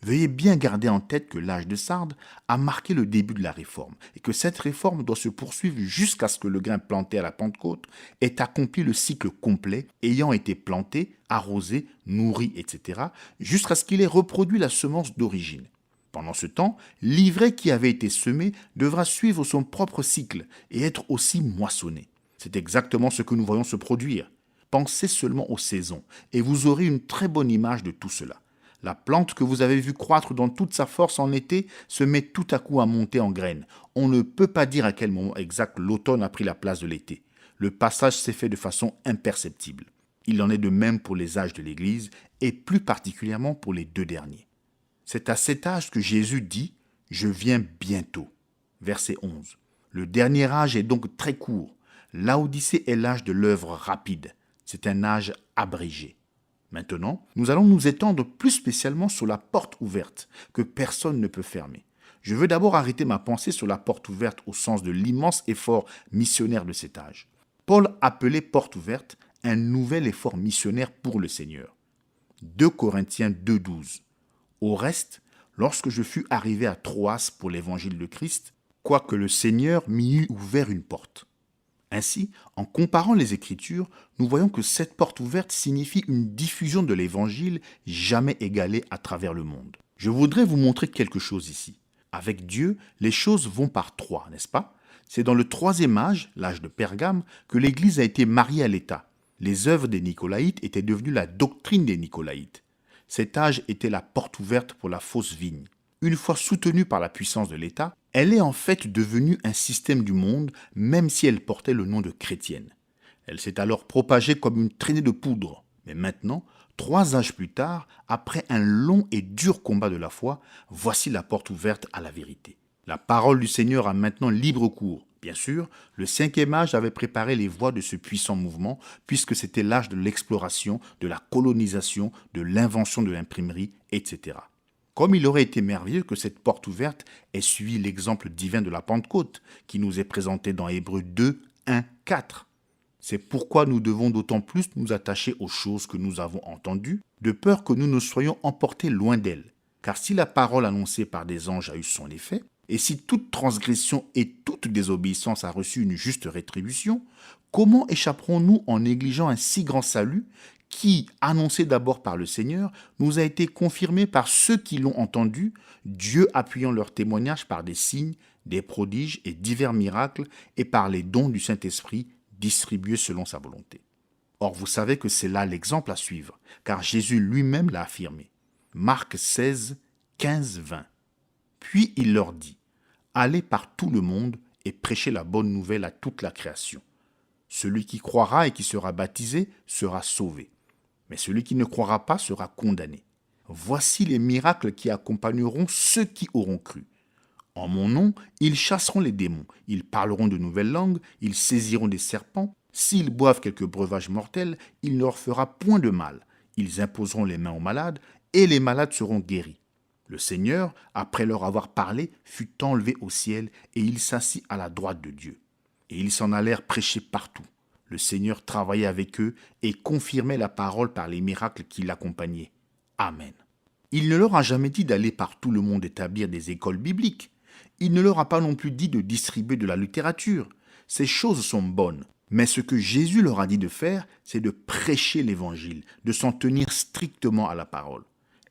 Veuillez bien garder en tête que l'âge de Sardes a marqué le début de la réforme et que cette réforme doit se poursuivre jusqu'à ce que le grain planté à la Pentecôte ait accompli le cycle complet, ayant été planté, arrosé, nourri, etc., jusqu'à ce qu'il ait reproduit la semence d'origine. Pendant ce temps, l'ivraie qui avait été semée devra suivre son propre cycle et être aussi moissonnée. C'est exactement ce que nous voyons se produire. Pensez seulement aux saisons et vous aurez une très bonne image de tout cela. La plante que vous avez vue croître dans toute sa force en été se met tout à coup à monter en graines. On ne peut pas dire à quel moment exact l'automne a pris la place de l'été. Le passage s'est fait de façon imperceptible. Il en est de même pour les âges de l'Église et plus particulièrement pour les 2 derniers. C'est à cet âge que Jésus dit « Je viens bientôt ». Verset 11. Le dernier âge est donc très court. Laodicée est l'âge de l'œuvre rapide. C'est un âge abrégé. Maintenant, nous allons nous étendre plus spécialement sur la porte ouverte, que personne ne peut fermer. Je veux d'abord arrêter ma pensée sur la porte ouverte au sens de l'immense effort missionnaire de cet âge. Paul appelait porte ouverte un nouvel effort missionnaire pour le Seigneur. 2 Corinthiens 2,12. Au reste, lorsque je fus arrivé à Troas pour l'évangile de Christ, quoique le Seigneur m'y eût ouvert une porte. Ainsi, en comparant les Écritures, nous voyons que cette porte ouverte signifie une diffusion de l'Évangile jamais égalée à travers le monde. Je voudrais vous montrer quelque chose ici. Avec Dieu, les choses vont par trois, n'est-ce pas? C'est dans le troisième âge, l'âge de Pergame, que l'Église a été mariée à l'État. Les œuvres des Nicolaïtes étaient devenues la doctrine des Nicolaïtes. Cet âge était la porte ouverte pour la fausse vigne. Une fois soutenue par la puissance de l'État, elle est en fait devenue un système du monde, même si elle portait le nom de chrétienne. Elle s'est alors propagée comme une traînée de poudre. Mais maintenant, 3 âges plus tard, après un long et dur combat de la foi, voici la porte ouverte à la vérité. La parole du Seigneur a maintenant libre cours. Bien sûr, le 5e âge avait préparé les voies de ce puissant mouvement, puisque c'était l'âge de l'exploration, de la colonisation, de l'invention de l'imprimerie, etc. Comme il aurait été merveilleux que cette porte ouverte ait suivi l'exemple divin de la Pentecôte, qui nous est présenté dans Hébreux 2, 1, 4. C'est pourquoi nous devons d'autant plus nous attacher aux choses que nous avons entendues, de peur que nous ne soyons emportés loin d'elles. Car si la parole annoncée par des anges a eu son effet, et si toute transgression et toute désobéissance a reçu une juste rétribution, comment échapperons-nous en négligeant un si grand salut qui, annoncé d'abord par le Seigneur, nous a été confirmé par ceux qui l'ont entendu, Dieu appuyant leur témoignage par des signes, des prodiges et divers miracles, et par les dons du Saint-Esprit distribués selon sa volonté. Or, vous savez que c'est là l'exemple à suivre, car Jésus lui-même l'a affirmé. Marc 16, 15, 20. Puis il leur dit, « Allez par tout le monde et prêchez la bonne nouvelle à toute la création. Celui qui croira et qui sera baptisé sera sauvé. Mais celui qui ne croira pas sera condamné. Voici les miracles qui accompagneront ceux qui auront cru. En mon nom, ils chasseront les démons, ils parleront de nouvelles langues, ils saisiront des serpents. S'ils boivent quelques breuvages mortels, il ne leur fera point de mal. Ils imposeront les mains aux malades, et les malades seront guéris. Le Seigneur, après leur avoir parlé, fut enlevé au ciel, et il s'assit à la droite de Dieu. Et ils s'en allèrent prêcher partout. Le Seigneur travaillait avec eux et confirmait la parole par les miracles qui l'accompagnaient. Amen. Il ne leur a jamais dit d'aller par tout le monde établir des écoles bibliques. Il ne leur a pas non plus dit de distribuer de la littérature. Ces choses sont bonnes. Mais ce que Jésus leur a dit de faire, c'est de prêcher l'Évangile, de s'en tenir strictement à la parole.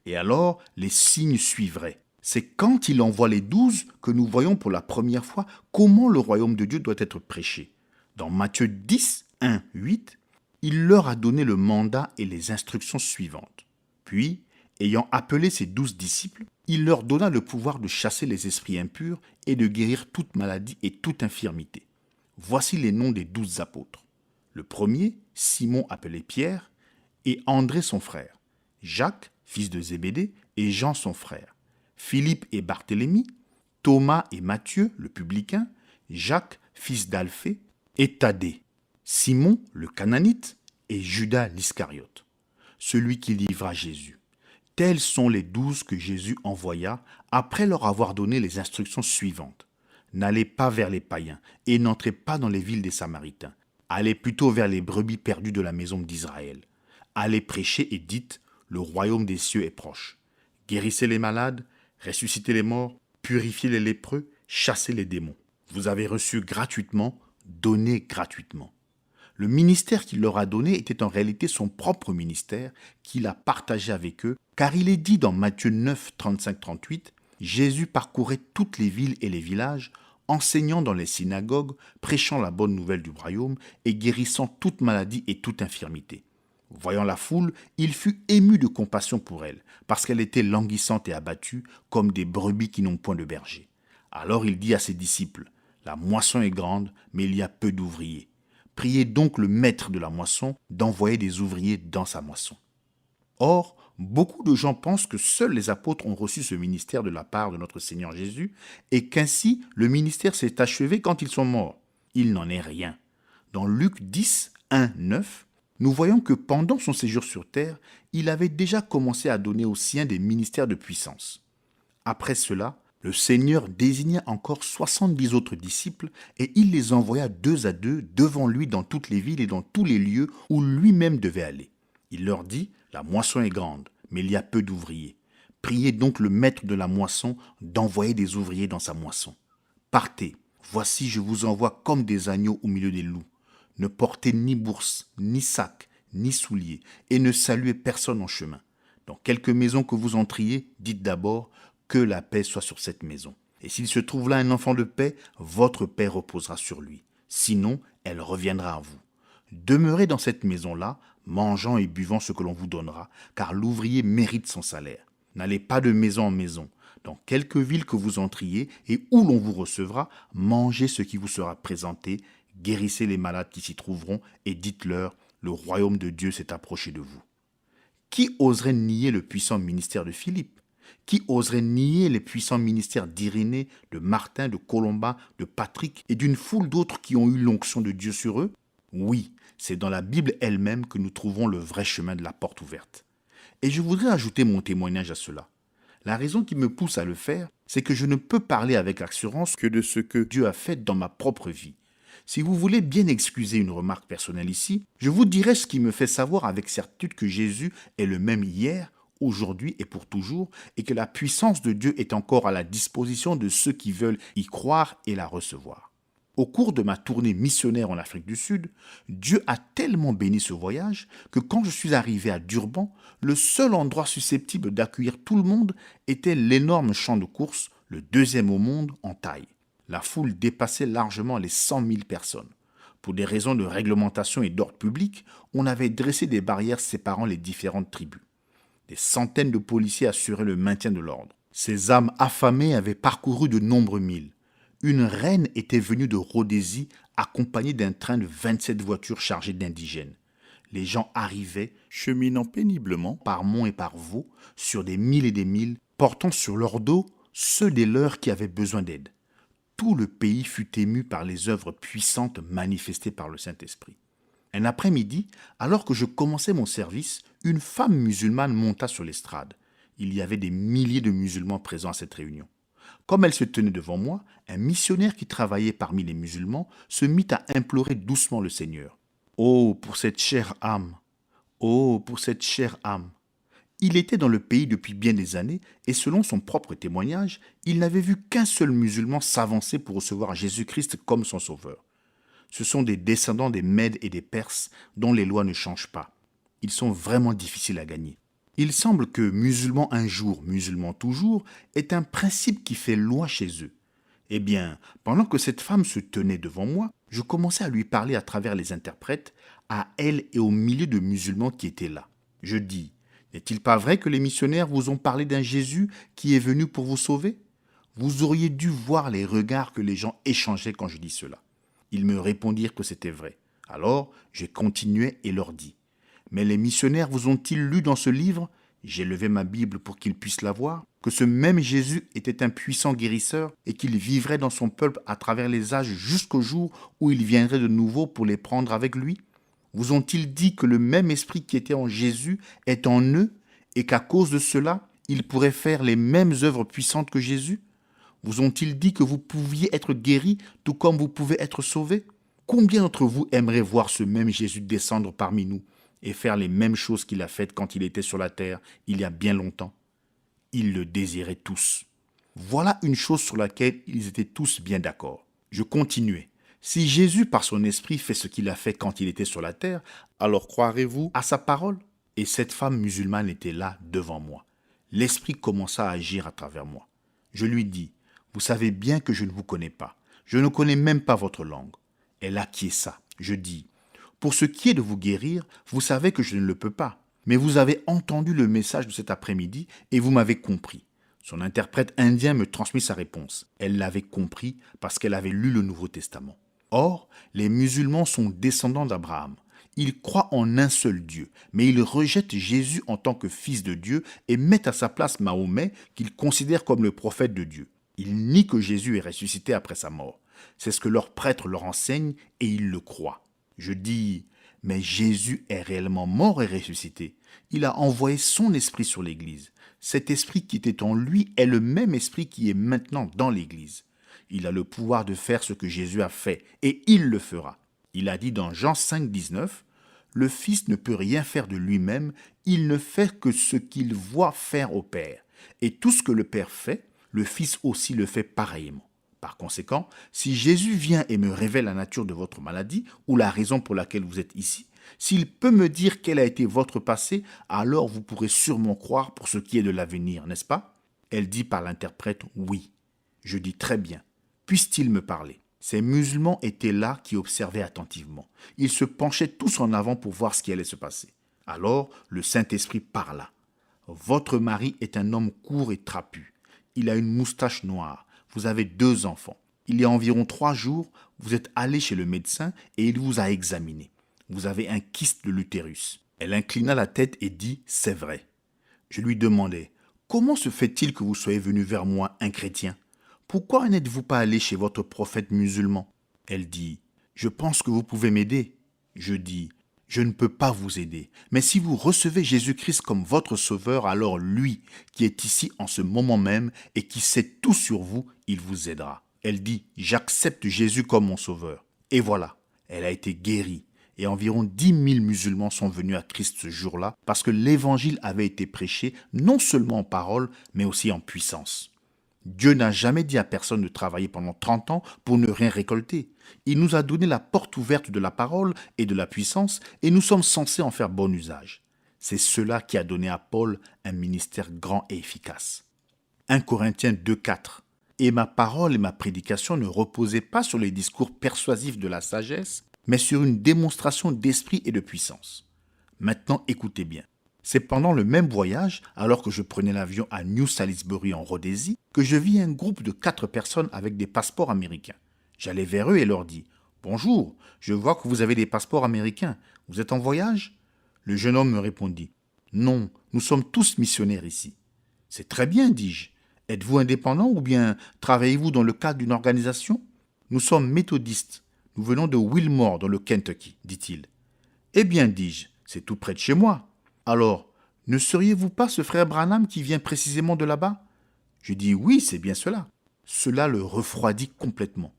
Et alors, les signes suivraient. C'est quand il envoie les 12 que nous voyons pour la première fois comment le royaume de Dieu doit être prêché. Dans Matthieu 10, 1, 8, il leur a donné le mandat et les instructions suivantes. Puis, ayant appelé ses 12 disciples, il leur donna le pouvoir de chasser les esprits impurs et de guérir toute maladie et toute infirmité. Voici les noms des 12 apôtres. Le premier, Simon appelé Pierre, et André son frère, Jacques, fils de Zébédée, et Jean son frère, Philippe et Barthélemy, Thomas et Matthieu, le publicain, Jacques, fils d'Alphée, et Thaddée, Simon, le Cananite, et Judas l'Iscariote, celui qui livra Jésus. Tels sont les 12 que Jésus envoya après leur avoir donné les instructions suivantes. N'allez pas vers les païens et n'entrez pas dans les villes des Samaritains. Allez plutôt vers les brebis perdues de la maison d'Israël. Allez prêcher et dites, le royaume des cieux est proche. Guérissez les malades, ressuscitez les morts, purifiez les lépreux, chassez les démons. Vous avez reçu gratuitement, donnez gratuitement. Le ministère qu'il leur a donné était en réalité son propre ministère qu'il a partagé avec eux, car il est dit dans Matthieu 9, 35-38, Jésus parcourait toutes les villes et les villages, enseignant dans les synagogues, prêchant la bonne nouvelle du royaume et guérissant toute maladie et toute infirmité. Voyant la foule, il fut ému de compassion pour elle, parce qu'elle était languissante et abattue, comme des brebis qui n'ont point de berger. Alors il dit à ses disciples, « La moisson est grande, mais il y a peu d'ouvriers. Priez donc le maître de la moisson d'envoyer des ouvriers dans sa moisson. » Or, beaucoup de gens pensent que seuls les apôtres ont reçu ce ministère de la part de notre Seigneur Jésus et qu'ainsi le ministère s'est achevé quand ils sont morts. Il n'en est rien. Dans Luc 10, 1, 9, nous voyons que pendant son séjour sur terre, il avait déjà commencé à donner aux siens des ministères de puissance. Après cela, le Seigneur désigna encore 70 autres disciples et il les envoya deux à deux devant lui dans toutes les villes et dans tous les lieux où lui-même devait aller. Il leur dit, « La moisson est grande, mais il y a peu d'ouvriers. Priez donc le maître de la moisson d'envoyer des ouvriers dans sa moisson. Partez, voici je vous envoie comme des agneaux au milieu des loups. Ne portez ni bourse, ni sac, ni souliers, et ne saluez personne en chemin. Dans quelque maison que vous entriez, dites d'abord que la paix soit sur cette maison. Et s'il se trouve là un enfant de paix, votre paix reposera sur lui. Sinon, elle reviendra à vous. Demeurez dans cette maison-là, mangeant et buvant ce que l'on vous donnera, car l'ouvrier mérite son salaire. N'allez pas de maison en maison. Dans quelque ville que vous entriez et où l'on vous recevra, mangez ce qui vous sera présenté, guérissez les malades qui s'y trouveront et dites-leur, le royaume de Dieu s'est approché de vous. Qui oserait nier le puissant ministère de Philippe? Qui oserait nier les puissants ministères d'Irénée, de Martin, de Colomba, de Patrick et d'une foule d'autres qui ont eu l'onction de Dieu sur eux? Oui, c'est dans la Bible elle-même que nous trouvons le vrai chemin de la porte ouverte. Et je voudrais ajouter mon témoignage à cela. La raison qui me pousse à le faire, c'est que je ne peux parler avec assurance que de ce que Dieu a fait dans ma propre vie. Si vous voulez bien excuser une remarque personnelle ici, je vous dirai ce qui me fait savoir avec certitude que Jésus est le même hier, aujourd'hui et pour toujours, et que la puissance de Dieu est encore à la disposition de ceux qui veulent y croire et la recevoir. Au cours de ma tournée missionnaire en Afrique du Sud, Dieu a tellement béni ce voyage que quand je suis arrivé à Durban, le seul endroit susceptible d'accueillir tout le monde était l'énorme champ de course, le deuxième au monde en taille. La foule dépassait largement les 100 000 personnes. Pour des raisons de réglementation et d'ordre public, on avait dressé des barrières séparant les différentes tribus. Des centaines de policiers assuraient le maintien de l'ordre. Ces âmes affamées avaient parcouru de nombreux milles. Une reine était venue de Rhodésie accompagnée d'un train de 27 voitures chargées d'indigènes. Les gens arrivaient, cheminant péniblement par monts et par vaux, sur des milles et des milles, portant sur leur dos ceux des leurs qui avaient besoin d'aide. Tout le pays fut ému par les œuvres puissantes manifestées par le Saint-Esprit. Un après-midi, alors que je commençais mon service, une femme musulmane monta sur l'estrade. Il y avait des milliers de musulmans présents à cette réunion. Comme elle se tenait devant moi, un missionnaire qui travaillait parmi les musulmans se mit à implorer doucement le Seigneur. « Oh, pour cette chère âme! Oh, pour cette chère âme !» Il était dans le pays depuis bien des années et selon son propre témoignage, il n'avait vu qu'un seul musulman s'avancer pour recevoir Jésus-Christ comme son sauveur. Ce sont des descendants des Mèdes et des Perses dont les lois ne changent pas. Ils sont vraiment difficiles à gagner. Il semble que musulman un jour, musulman toujours est un principe qui fait loi chez eux. Eh bien, pendant que cette femme se tenait devant moi, je commençais à lui parler à travers les interprètes, à elle et au milieu de musulmans qui étaient là. Je dis, n'est-il pas vrai que les missionnaires vous ont parlé d'un Jésus qui est venu pour vous sauver? Vous auriez dû voir les regards que les gens échangeaient quand je dis cela. Ils me répondirent que c'était vrai. Alors, je continuais et leur dis, « Mais les missionnaires vous ont-ils lu dans ce livre ?» J'ai levé ma Bible pour qu'ils puissent la voir, que ce même Jésus était un puissant guérisseur et qu'il vivrait dans son peuple à travers les âges jusqu'au jour où il viendrait de nouveau pour les prendre avec lui? Vous ont-ils dit que le même esprit qui était en Jésus est en eux et qu'à cause de cela, ils pourraient faire les mêmes œuvres puissantes que Jésus? Vous ont-ils dit que vous pouviez être guéris tout comme vous pouvez être sauvés? Combien d'entre vous aimeraient voir ce même Jésus descendre parmi nous et faire les mêmes choses qu'il a faites quand il était sur la terre il y a bien longtemps? Ils le désiraient tous. Voilà une chose sur laquelle ils étaient tous bien d'accord. Je continuais. Si Jésus par son esprit fait ce qu'il a fait quand il était sur la terre, alors croirez-vous à sa parole? Et cette femme musulmane était là devant moi. L'esprit commença à agir à travers moi. Je lui dis, « Vous savez bien que je ne vous connais pas. Je ne connais même pas votre langue. » Elle acquiesça. Je dis, « Pour ce qui est de vous guérir, vous savez que je ne le peux pas. Mais vous avez entendu le message de cet après-midi et vous m'avez compris. » Son interprète indien me transmit sa réponse. Elle l'avait compris parce qu'elle avait lu le Nouveau Testament. Or, les musulmans sont descendants d'Abraham. Ils croient en un seul Dieu, mais ils rejettent Jésus en tant que fils de Dieu et mettent à sa place Mahomet, qu'ils considèrent comme le prophète de Dieu. Ils nient que Jésus est ressuscité après sa mort. C'est ce que leurs prêtres leur enseignent et ils le croient. Je dis, mais Jésus est réellement mort et ressuscité. Il a envoyé son esprit sur l'Église. Cet esprit qui était en lui est le même esprit qui est maintenant dans l'Église. Il a le pouvoir de faire ce que Jésus a fait, et il le fera. Il a dit dans Jean 5, 19, « Le Fils ne peut rien faire de lui-même, il ne fait que ce qu'il voit faire au Père. Et tout ce que le Père fait, le Fils aussi le fait pareillement. » Par conséquent, si Jésus vient et me révèle la nature de votre maladie ou la raison pour laquelle vous êtes ici, s'il peut me dire quel a été votre passé, alors vous pourrez sûrement croire pour ce qui est de l'avenir, n'est-ce pas? Elle dit par l'interprète « oui ». Je dis « très bien, puisse-t-il me parler ?» Ces musulmans étaient là qui observaient attentivement. Ils se penchaient tous en avant pour voir ce qui allait se passer. Alors le Saint-Esprit parla. « Votre mari est un homme court et trapu. Il a une moustache noire. Vous avez 2 enfants. Il y a environ 3 jours, vous êtes allé chez le médecin et il vous a examiné. Vous avez un kyste de l'utérus. » Elle inclina la tête et dit « c'est vrai ». Je lui demandai « Comment se fait-il que vous soyez venu vers moi, un chrétien? Pourquoi n'êtes-vous pas allé chez votre prophète musulman ?» Elle dit « Je pense que vous pouvez m'aider. » Je dis « Je ne peux pas vous aider, mais si vous recevez Jésus-Christ comme votre sauveur, alors lui, qui est ici en ce moment même et qui sait tout sur vous, il vous aidera. » Elle dit « J'accepte Jésus comme mon sauveur. » Et voilà, elle a été guérie. Et environ 10 000 musulmans sont venus à Christ ce jour-là parce que l'évangile avait été prêché non seulement en parole, mais aussi en puissance. Dieu n'a jamais dit à personne de travailler pendant 30 ans pour ne rien récolter. Il nous a donné la porte ouverte de la parole et de la puissance et nous sommes censés en faire bon usage. C'est cela qui a donné à Paul un ministère grand et efficace. 1 Corinthiens 2,4 « Et ma parole et ma prédication ne reposaient pas sur les discours persuasifs de la sagesse, mais sur une démonstration d'esprit et de puissance. » Maintenant, écoutez bien. C'est pendant le même voyage, alors que je prenais l'avion à New Salisbury en Rhodésie, que je vis un groupe de 4 personnes avec des passeports américains. J'allai vers eux et leur dis « Bonjour, je vois que vous avez des passeports américains. Vous êtes en voyage ?» Le jeune homme me répondit « Non, nous sommes tous missionnaires ici. »« C'est très bien, dis-je. Êtes-vous indépendant ou bien travaillez-vous dans le cadre d'une organisation ?»« Nous sommes méthodistes. Nous venons de Wilmore, dans le Kentucky, dit-il. »« Eh bien, dis-je, c'est tout près de chez moi. » « Alors, ne seriez-vous pas ce frère Branham qui vient précisément de là-bas ?» Je dis « Oui, c'est bien cela. » Cela le refroidit complètement.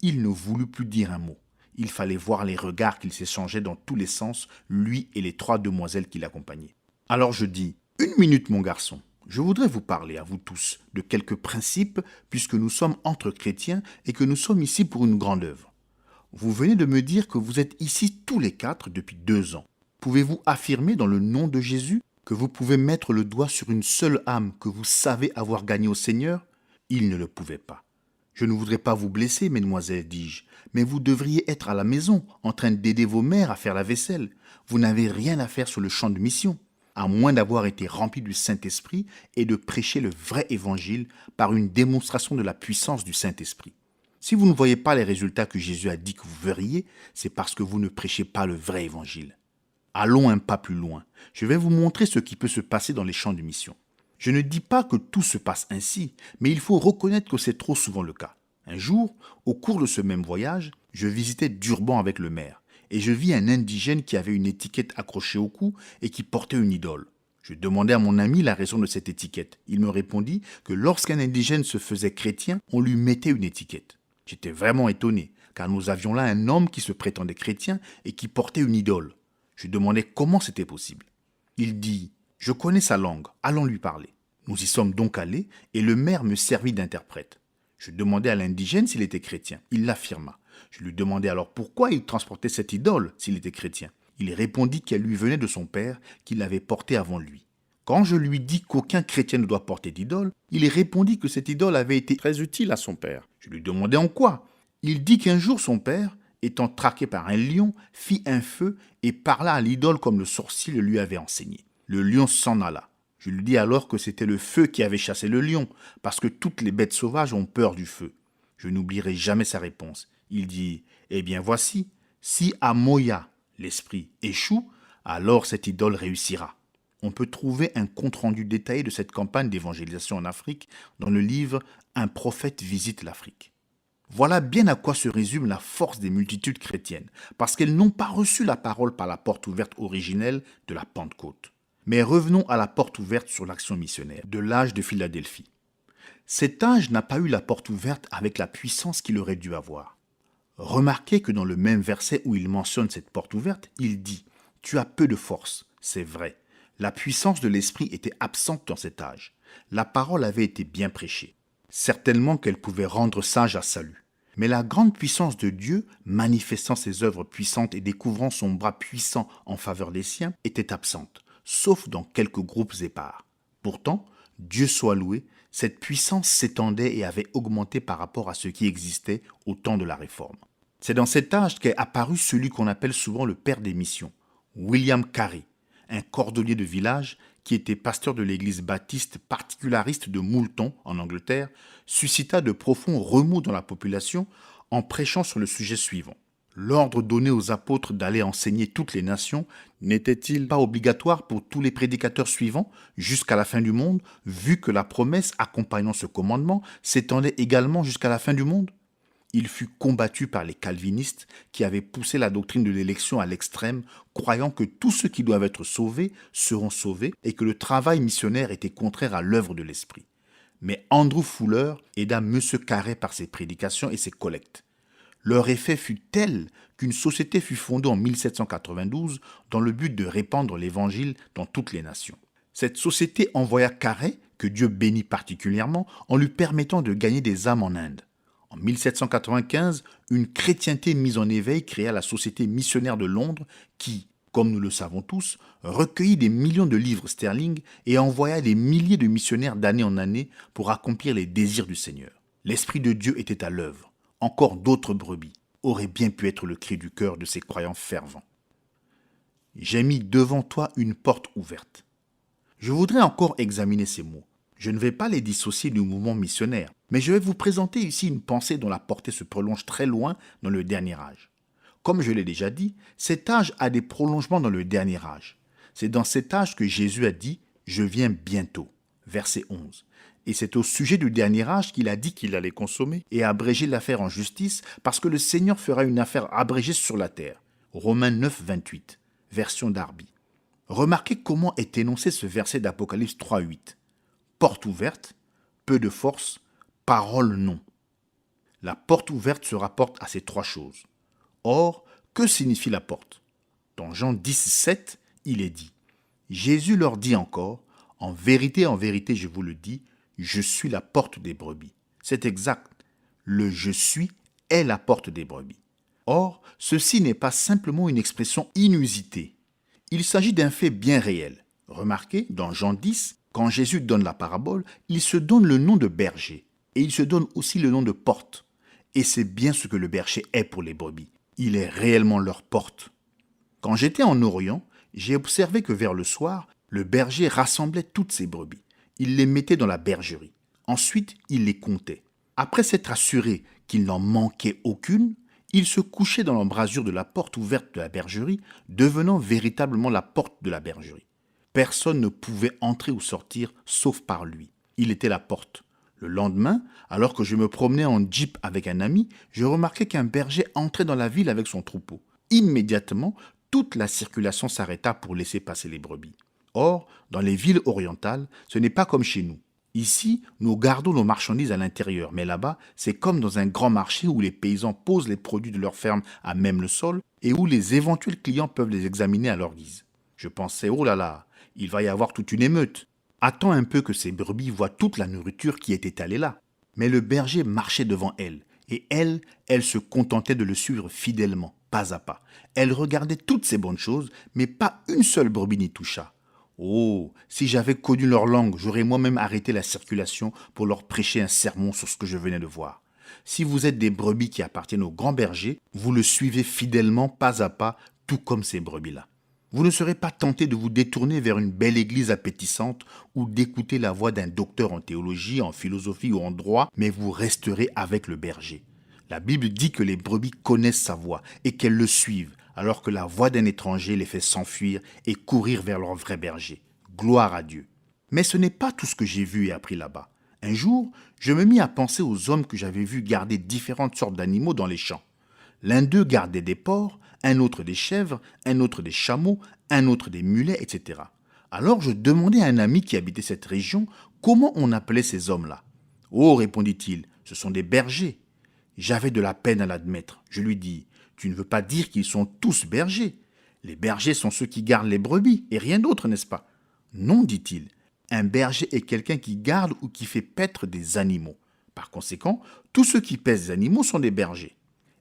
Il ne voulut plus dire un mot. Il fallait voir les regards qu'ils s'échangeaient dans tous les sens, lui et les 3 demoiselles qui l'accompagnaient. Alors je dis « Une minute, mon garçon. Je voudrais vous parler, à vous tous, de quelques principes, puisque nous sommes entre chrétiens et que nous sommes ici pour une grande œuvre. Vous venez de me dire que vous êtes ici tous les 4 depuis 2 ans. Pouvez-vous affirmer dans le nom de Jésus que vous pouvez mettre le doigt sur une seule âme que vous savez avoir gagnée au Seigneur? Il ne le pouvait pas. Je ne voudrais pas vous blesser, mesdemoiselles, dis-je, mais vous devriez être à la maison, en train d'aider vos mères à faire la vaisselle. Vous n'avez rien à faire sur le champ de mission, à moins d'avoir été rempli du Saint-Esprit et de prêcher le vrai évangile par une démonstration de la puissance du Saint-Esprit. Si vous ne voyez pas les résultats que Jésus a dit que vous verriez, c'est parce que vous ne prêchez pas le vrai évangile. Allons un pas plus loin. Je vais vous montrer ce qui peut se passer dans les champs de mission. Je ne dis pas que tout se passe ainsi, mais il faut reconnaître que c'est trop souvent le cas. Un jour, au cours de ce même voyage, je visitais Durban avec le maire, et je vis un indigène qui avait une étiquette accrochée au cou et qui portait une idole. Je demandai à mon ami la raison de cette étiquette. Il me répondit que lorsqu'un indigène se faisait chrétien, on lui mettait une étiquette. J'étais vraiment étonné, car nous avions là un homme qui se prétendait chrétien et qui portait une idole. Je demandai comment c'était possible. Il dit « Je connais sa langue, allons lui parler. » Nous y sommes donc allés et le maire me servit d'interprète. Je demandai à l'indigène s'il était chrétien. Il l'affirma. Je lui demandai alors pourquoi il transportait cette idole s'il était chrétien. Il répondit qu'elle lui venait de son père, qu'il l'avait portée avant lui. Quand je lui dis qu'aucun chrétien ne doit porter d'idole, il répondit que cette idole avait été très utile à son père. Je lui demandai en quoi. Il dit qu'un jour son père, étant traqué par un lion, fit un feu et parla à l'idole comme le sorcier le lui avait enseigné. Le lion s'en alla. Je lui dis alors que c'était le feu qui avait chassé le lion, parce que toutes les bêtes sauvages ont peur du feu. Je n'oublierai jamais sa réponse. Il dit « Eh bien voici, si Amoya, l'esprit, échoue, alors cette idole réussira. » On peut trouver un compte-rendu détaillé de cette campagne d'évangélisation en Afrique dans le livre « Un prophète visite l'Afrique ». Voilà bien à quoi se résume la force des multitudes chrétiennes, parce qu'elles n'ont pas reçu la parole par la porte ouverte originelle de la Pentecôte. Mais revenons à la porte ouverte sur l'action missionnaire de l'âge de Philadelphie. Cet âge n'a pas eu la porte ouverte avec la puissance qu'il aurait dû avoir. Remarquez que dans le même verset où il mentionne cette porte ouverte, il dit « Tu as peu de force ». C'est vrai. La puissance de l'esprit était absente dans cet âge. La parole avait été bien prêchée. Certainement qu'elle pouvait rendre sage à salut. Mais la grande puissance de Dieu, manifestant ses œuvres puissantes et découvrant son bras puissant en faveur des siens, était absente, sauf dans quelques groupes épars. Pourtant, Dieu soit loué, cette puissance s'étendait et avait augmenté par rapport à ce qui existait au temps de la Réforme. C'est dans cet âge qu'est apparu celui qu'on appelle souvent le père des missions, William Carey, un cordonnier de village qui était pasteur de l'église baptiste particulariste de Moulton, en Angleterre, suscita de profonds remous dans la population en prêchant sur le sujet suivant. L'ordre donné aux apôtres d'aller enseigner toutes les nations n'était-il pas obligatoire pour tous les prédicateurs suivants jusqu'à la fin du monde, vu que la promesse accompagnant ce commandement s'étendait également jusqu'à la fin du monde? Il fut combattu par les calvinistes qui avaient poussé la doctrine de l'élection à l'extrême, croyant que tous ceux qui doivent être sauvés seront sauvés et que le travail missionnaire était contraire à l'œuvre de l'Esprit. Mais Andrew Fuller aida M. Carey par ses prédications et ses collectes. Leur effet fut tel qu'une société fut fondée en 1792 dans le but de répandre l'Évangile dans toutes les nations. Cette société envoya Carey, que Dieu bénit particulièrement, en lui permettant de gagner des âmes en Inde. En 1795, une chrétienté mise en éveil créa la Société missionnaire de Londres qui, comme nous le savons tous, recueillit des millions de livres sterling et envoya des milliers de missionnaires d'année en année pour accomplir les désirs du Seigneur. L'Esprit de Dieu était à l'œuvre. Encore d'autres brebis auraient bien pu être le cri du cœur de ces croyants fervents. J'ai mis devant toi une porte ouverte. Je voudrais encore examiner ces mots. Je ne vais pas les dissocier du mouvement missionnaire, mais je vais vous présenter ici une pensée dont la portée se prolonge très loin dans le dernier âge. Comme je l'ai déjà dit, cet âge a des prolongements dans le dernier âge. C'est dans cet âge que Jésus a dit « Je viens bientôt », verset 11. Et c'est au sujet du dernier âge qu'il a dit qu'il allait consommer et abréger l'affaire en justice parce que le Seigneur fera une affaire abrégée sur la terre. Romains 9, 28, version Darby. Remarquez comment est énoncé ce verset d'Apocalypse 3, 8. Porte ouverte, peu de force, parole non. La porte ouverte se rapporte à ces trois choses. Or, que signifie la porte? Dans Jean 10, 7, il est dit « Jésus leur dit encore, en vérité, je vous le dis, je suis la porte des brebis. » C'est exact. Le « je suis » est la porte des brebis. Or, ceci n'est pas simplement une expression inusitée. Il s'agit d'un fait bien réel. Remarquez, dans Jean 10, quand Jésus donne la parabole, il se donne le nom de berger et il se donne aussi le nom de porte. Et c'est bien ce que le berger est pour les brebis. Il est réellement leur porte. Quand j'étais en Orient, j'ai observé que vers le soir, le berger rassemblait toutes ses brebis. Il les mettait dans la bergerie. Ensuite, il les comptait. Après s'être assuré qu'il n'en manquait aucune, il se couchait dans l'embrasure de la porte ouverte de la bergerie, devenant véritablement la porte de la bergerie. Personne ne pouvait entrer ou sortir sauf par lui. Il était la porte. Le lendemain, alors que je me promenais en jeep avec un ami, je remarquai qu'un berger entrait dans la ville avec son troupeau. Immédiatement, toute la circulation s'arrêta pour laisser passer les brebis. Or, dans les villes orientales, ce n'est pas comme chez nous. Ici, nous gardons nos marchandises à l'intérieur, mais là-bas, c'est comme dans un grand marché où les paysans posent les produits de leur ferme à même le sol et où les éventuels clients peuvent les examiner à leur guise. Je pensais, oh là là, il va y avoir toute une émeute. Attends un peu que ces brebis voient toute la nourriture qui est étalée là. Mais le berger marchait devant elle, et elle se contentait de le suivre fidèlement, pas à pas. Elle regardait toutes ces bonnes choses, mais pas une seule brebis n'y toucha. Oh, si j'avais connu leur langue, j'aurais moi-même arrêté la circulation pour leur prêcher un sermon sur ce que je venais de voir. Si vous êtes des brebis qui appartiennent au grand berger, vous le suivez fidèlement, pas à pas, tout comme ces brebis-là. Vous ne serez pas tenté de vous détourner vers une belle église appétissante ou d'écouter la voix d'un docteur en théologie, en philosophie ou en droit, mais vous resterez avec le berger. La Bible dit que les brebis connaissent sa voix et qu'elles le suivent, alors que la voix d'un étranger les fait s'enfuir et courir vers leur vrai berger. Gloire à Dieu. Mais ce n'est pas tout ce que j'ai vu et appris là-bas. Un jour, je me mis à penser aux hommes que j'avais vus garder différentes sortes d'animaux dans les champs. L'un d'eux gardait des porcs, un autre des chèvres, un autre des chameaux, un autre des mulets, etc. Alors je demandai à un ami qui habitait cette région comment on appelait ces hommes-là. Oh, répondit-il, ce sont des bergers. J'avais de la peine à l'admettre. Je lui dis, tu ne veux pas dire qu'ils sont tous bergers. Les bergers sont ceux qui gardent les brebis, et rien d'autre, n'est-ce pas? Non, dit-il. Un berger est quelqu'un qui garde ou qui fait paître des animaux. Par conséquent, tous ceux qui paissent des animaux sont des bergers.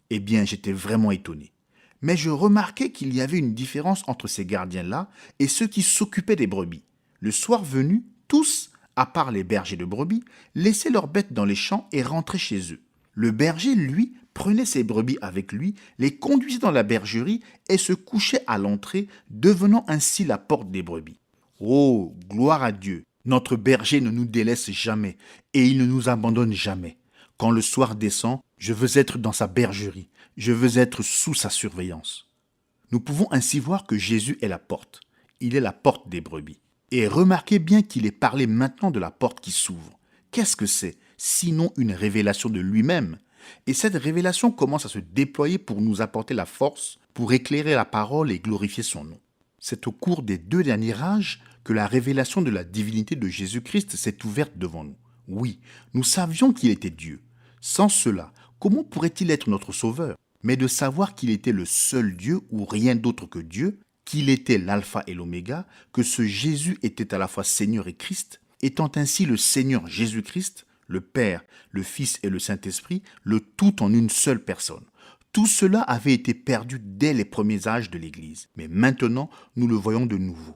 Eh bien, j'étais vraiment étonné. Mais je remarquai qu'il y avait une différence entre ces gardiens-là et ceux qui s'occupaient des brebis. Le soir venu, tous, à part les bergers de brebis, laissaient leurs bêtes dans les champs et rentraient chez eux. Le berger, lui, prenait ses brebis avec lui, les conduisait dans la bergerie et se couchait à l'entrée, devenant ainsi la porte des brebis. Oh, gloire à Dieu! Notre berger ne nous délaisse jamais et il ne nous abandonne jamais. Quand le soir descend, je veux être dans sa bergerie, je veux être sous sa surveillance. Nous pouvons ainsi voir que Jésus est la porte. Il est la porte des brebis. Et remarquez bien qu'il est parlé maintenant de la porte qui s'ouvre. Qu'est-ce que c'est, sinon une révélation de lui-même? Et cette révélation commence à se déployer pour nous apporter la force, pour éclairer la parole et glorifier son nom. C'est au cours des 2 derniers âges que la révélation de la divinité de Jésus-Christ s'est ouverte devant nous. Oui, nous savions qu'il était Dieu. Sans cela, comment pourrait-il être notre sauveur? Mais de savoir qu'il était le seul Dieu ou rien d'autre que Dieu, qu'il était l'alpha et l'oméga, que ce Jésus était à la fois Seigneur et Christ, étant ainsi le Seigneur Jésus-Christ, le Père, le Fils et le Saint-Esprit, le tout en une seule personne. Tout cela avait été perdu dès les premiers âges de l'Église, mais maintenant nous le voyons de nouveau.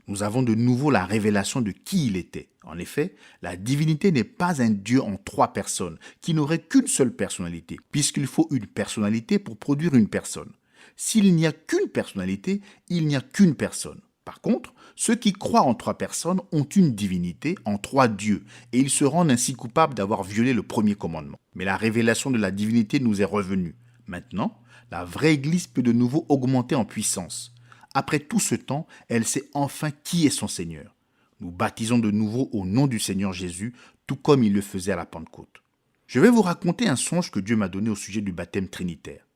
Nous avons de nouveau la révélation de qui il était. En effet, la divinité n'est pas un Dieu en 3 personnes, qui n'aurait qu'une seule personnalité, puisqu'il faut une personnalité pour produire une personne. S'il n'y a qu'une personnalité, il n'y a qu'une personne. Par contre, ceux qui croient en 3 personnes ont une divinité en 3 dieux, et ils se rendent ainsi coupables d'avoir violé le premier commandement. Mais la révélation de la divinité nous est revenue. Maintenant, la vraie Église peut de nouveau augmenter en puissance. Après tout ce temps, elle sait enfin qui est son Seigneur. Nous baptisons de nouveau au nom du Seigneur Jésus, tout comme il le faisait à la Pentecôte. Je vais vous raconter un songe que Dieu m'a donné au sujet du baptême trinitaire.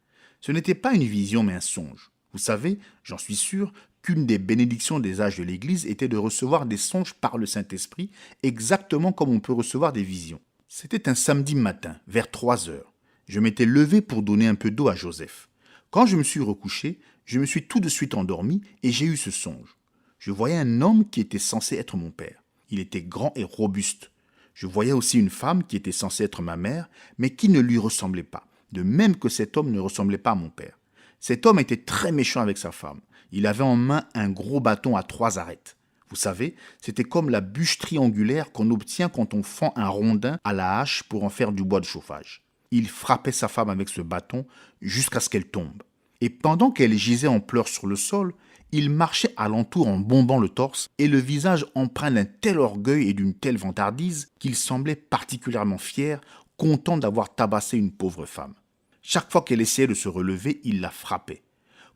Ce n'était pas une vision mais un songe. Vous savez, j'en suis sûr, qu'une des bénédictions des âges de l'Église était de recevoir des songes par le Saint-Esprit, exactement comme on peut recevoir des visions. C'était un samedi matin, vers 3 heures. Je m'étais levé pour donner un peu d'eau à Joseph. Quand je me suis recouché, je me suis tout de suite endormi et j'ai eu ce songe. Je voyais un homme qui était censé être mon père. Il était grand et robuste. Je voyais aussi une femme qui était censée être ma mère, mais qui ne lui ressemblait pas, de même que cet homme ne ressemblait pas à mon père. Cet homme était très méchant avec sa femme. Il avait en main un gros bâton à 3 arêtes. Vous savez, c'était comme la bûche triangulaire qu'on obtient quand on fend un rondin à la hache pour en faire du bois de chauffage. Il frappait sa femme avec ce bâton jusqu'à ce qu'elle tombe. Et pendant qu'elle gisait en pleurs sur le sol, il marchait alentour en bombant le torse et le visage empreint d'un tel orgueil et d'une telle vantardise qu'il semblait particulièrement fier, content d'avoir tabassé une pauvre femme. Chaque fois qu'elle essayait de se relever, il la frappait.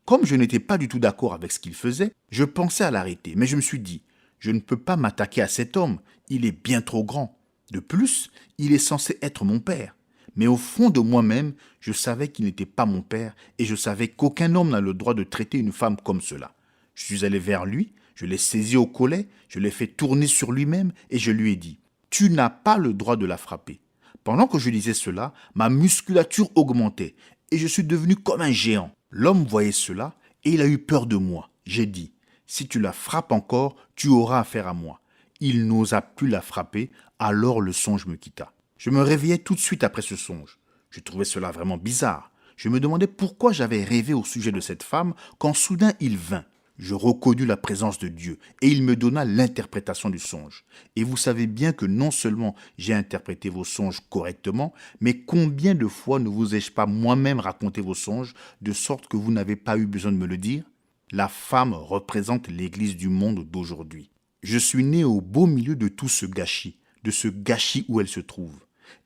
Comme je n'étais pas du tout d'accord avec ce qu'il faisait, je pensais à l'arrêter, mais je me suis dit, je ne peux pas m'attaquer à cet homme, il est bien trop grand. De plus, il est censé être mon père. Mais au fond de moi-même, je savais qu'il n'était pas mon père et je savais qu'aucun homme n'a le droit de traiter une femme comme cela. Je suis allé vers lui, je l'ai saisi au collet, je l'ai fait tourner sur lui-même et je lui ai dit « Tu n'as pas le droit de la frapper ». Pendant que je disais cela, ma musculature augmentait et je suis devenu comme un géant. L'homme voyait cela et il a eu peur de moi. J'ai dit « Si tu la frappes encore, tu auras affaire à moi ». Il n'osa plus la frapper, alors le songe me quitta. Je me réveillai tout de suite après ce songe. Je trouvais cela vraiment bizarre. Je me demandais pourquoi j'avais rêvé au sujet de cette femme quand soudain il vint. Je reconnus la présence de Dieu et il me donna l'interprétation du songe. Et vous savez bien que non seulement j'ai interprété vos songes correctement, mais combien de fois ne vous ai-je pas moi-même raconté vos songes de sorte que vous n'avez pas eu besoin de me le dire? La femme représente l'Église du monde d'aujourd'hui. Je suis né au beau milieu de tout ce gâchis, de ce gâchis où elle se trouve.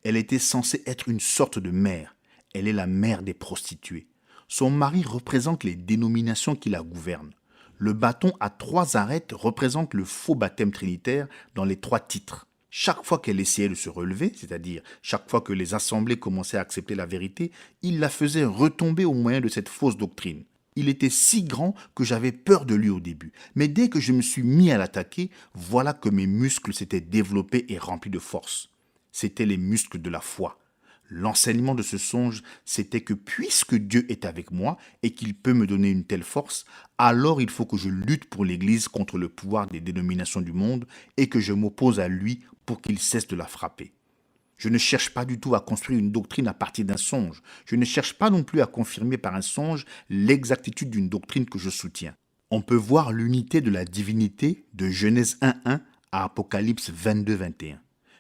Elle était censée être une sorte de mère. Elle est la mère des prostituées. Son mari représente les dénominations qui la gouvernent. Le bâton à 3 arêtes représente le faux baptême trinitaire dans les 3 titres. Chaque fois qu'elle essayait de se relever, c'est-à-dire chaque fois que les assemblées commençaient à accepter la vérité, il la faisait retomber au moyen de cette fausse doctrine. Il était si grand que j'avais peur de lui au début. Mais dès que je me suis mis à l'attaquer, voilà que mes muscles s'étaient développés et remplis de force. C'étaient les muscles de la foi. L'enseignement de ce songe, c'était que puisque Dieu est avec moi et qu'il peut me donner une telle force, alors il faut que je lutte pour l'Église contre le pouvoir des dénominations du monde et que je m'oppose à lui pour qu'il cesse de la frapper. Je ne cherche pas du tout à construire une doctrine à partir d'un songe. Je ne cherche pas non plus à confirmer par un songe l'exactitude d'une doctrine que je soutiens. On peut voir l'unité de la divinité de Genèse 1.1 à Apocalypse 22.21.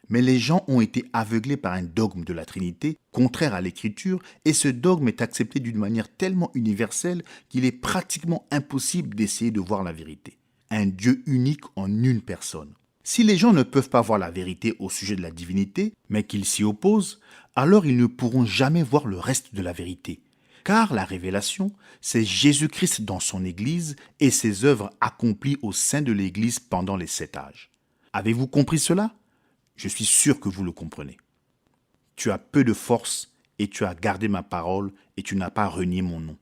Mais les gens ont été aveuglés par un dogme de la Trinité, contraire à l'Écriture, et ce dogme est accepté d'une manière tellement universelle qu'il est pratiquement impossible d'essayer de voir la vérité. Un Dieu unique en une personne. Si les gens ne peuvent pas voir la vérité au sujet de la divinité, mais qu'ils s'y opposent, alors ils ne pourront jamais voir le reste de la vérité. Car la révélation, c'est Jésus-Christ dans son Église et ses œuvres accomplies au sein de l'Église pendant les 7 âges. Avez-vous compris cela ? Je suis sûr que vous le comprenez. Tu as peu de force et tu as gardé ma parole et tu n'as pas renié mon nom.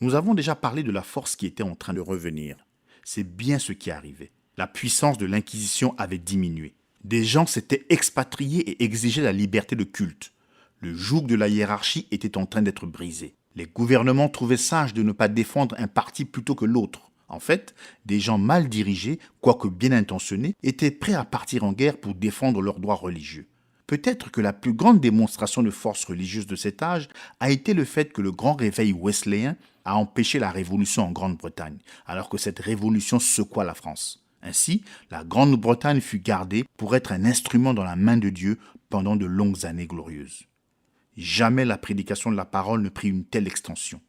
Nous avons déjà parlé de la force qui était en train de revenir. C'est bien ce qui arrivait. La puissance de l'Inquisition avait diminué. Des gens s'étaient expatriés et exigeaient la liberté de culte. Le joug de la hiérarchie était en train d'être brisé. Les gouvernements trouvaient sage de ne pas défendre un parti plutôt que l'autre. En fait, des gens mal dirigés, quoique bien intentionnés, étaient prêts à partir en guerre pour défendre leurs droits religieux. Peut-être que la plus grande démonstration de force religieuse de cet âge a été le fait que le grand réveil wesleyen a empêché la révolution en Grande-Bretagne, alors que cette révolution secoua la France. Ainsi, la Grande-Bretagne fut gardée pour être un instrument dans la main de Dieu pendant de longues années glorieuses. Jamais la prédication de la parole ne prit une telle extension.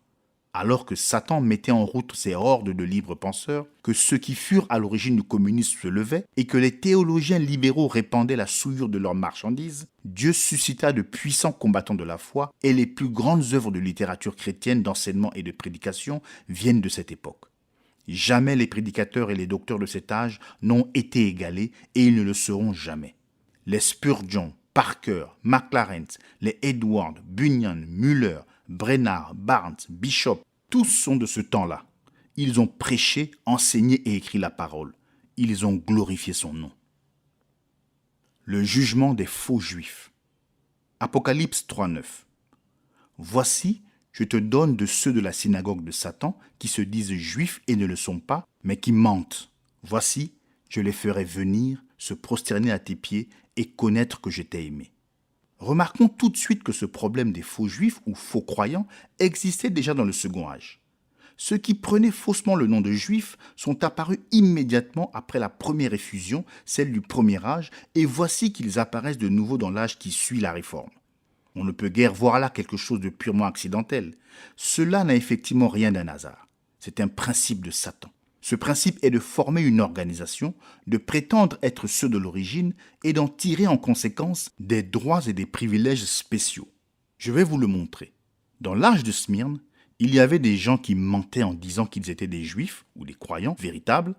Alors que Satan mettait en route ses hordes de libres penseurs, que ceux qui furent à l'origine du communisme se levaient et que les théologiens libéraux répandaient la souillure de leurs marchandises, Dieu suscita de puissants combattants de la foi et les plus grandes œuvres de littérature chrétienne, d'enseignement et de prédication viennent de cette époque. Jamais les prédicateurs et les docteurs de cet âge n'ont été égalés et ils ne le seront jamais. Les Spurgeon, Parker, McLaren, les Edward, Bunyan, Muller, Brennard, Barnes, Bishop, tous sont de ce temps-là. Ils ont prêché, enseigné et écrit la parole. Ils ont glorifié son nom. Le jugement des faux juifs. Apocalypse 3.9. Voici, je te donne de ceux de la synagogue de Satan qui se disent juifs et ne le sont pas, mais qui mentent. Voici, je les ferai venir, se prosterner à tes pieds et connaître que je t'ai aimé. Remarquons tout de suite que ce problème des faux juifs ou faux croyants existait déjà dans le second âge. Ceux qui prenaient faussement le nom de juifs sont apparus immédiatement après la première effusion, celle du premier âge, et voici qu'ils apparaissent de nouveau dans l'âge qui suit la réforme. On ne peut guère voir là quelque chose de purement accidentel. Cela n'a effectivement rien d'un hasard. C'est un principe de Satan. Ce principe est de former une organisation, de prétendre être ceux de l'origine et d'en tirer en conséquence des droits et des privilèges spéciaux. Je vais vous le montrer. Dans l'âge de Smyrne, il y avait des gens qui mentaient en disant qu'ils étaient des juifs ou des croyants véritables,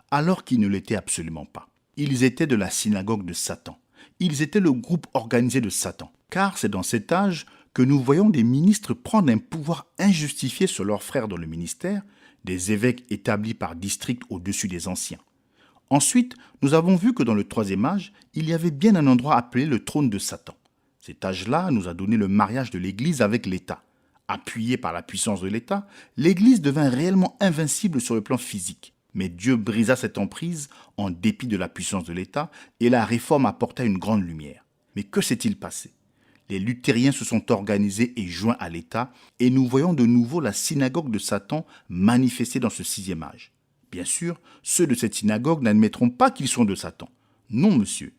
alors qu'ils ne l'étaient absolument pas. Ils étaient de la synagogue de Satan. Ils étaient le groupe organisé de Satan. Car c'est dans cet âge que nous voyons des ministres prendre un pouvoir injustifié sur leurs frères dans le ministère, des évêques établis par district au-dessus des anciens. Ensuite, nous avons vu que dans le troisième âge, il y avait bien un endroit appelé le trône de Satan. Cet âge-là nous a donné le mariage de l'Église avec l'État. Appuyée par la puissance de l'État, l'Église devint réellement invincible sur le plan physique. Mais Dieu brisa cette emprise en dépit de la puissance de l'État et la réforme apporta une grande lumière. Mais que s'est-il passé ? Les luthériens se sont organisés et joints à l'État et nous voyons de nouveau la synagogue de Satan manifestée dans ce sixième âge. Bien sûr, ceux de cette synagogue n'admettront pas qu'ils sont de Satan. Non, monsieur.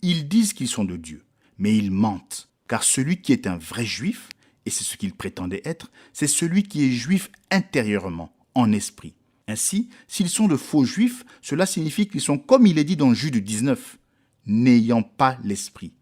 Ils disent qu'ils sont de Dieu, mais ils mentent, car celui qui est un vrai juif, et c'est ce qu'il prétendait être, c'est celui qui est juif intérieurement, en esprit. Ainsi, s'ils sont de faux juifs, cela signifie qu'ils sont comme il est dit dans Jude 19, n'ayant pas l'esprit.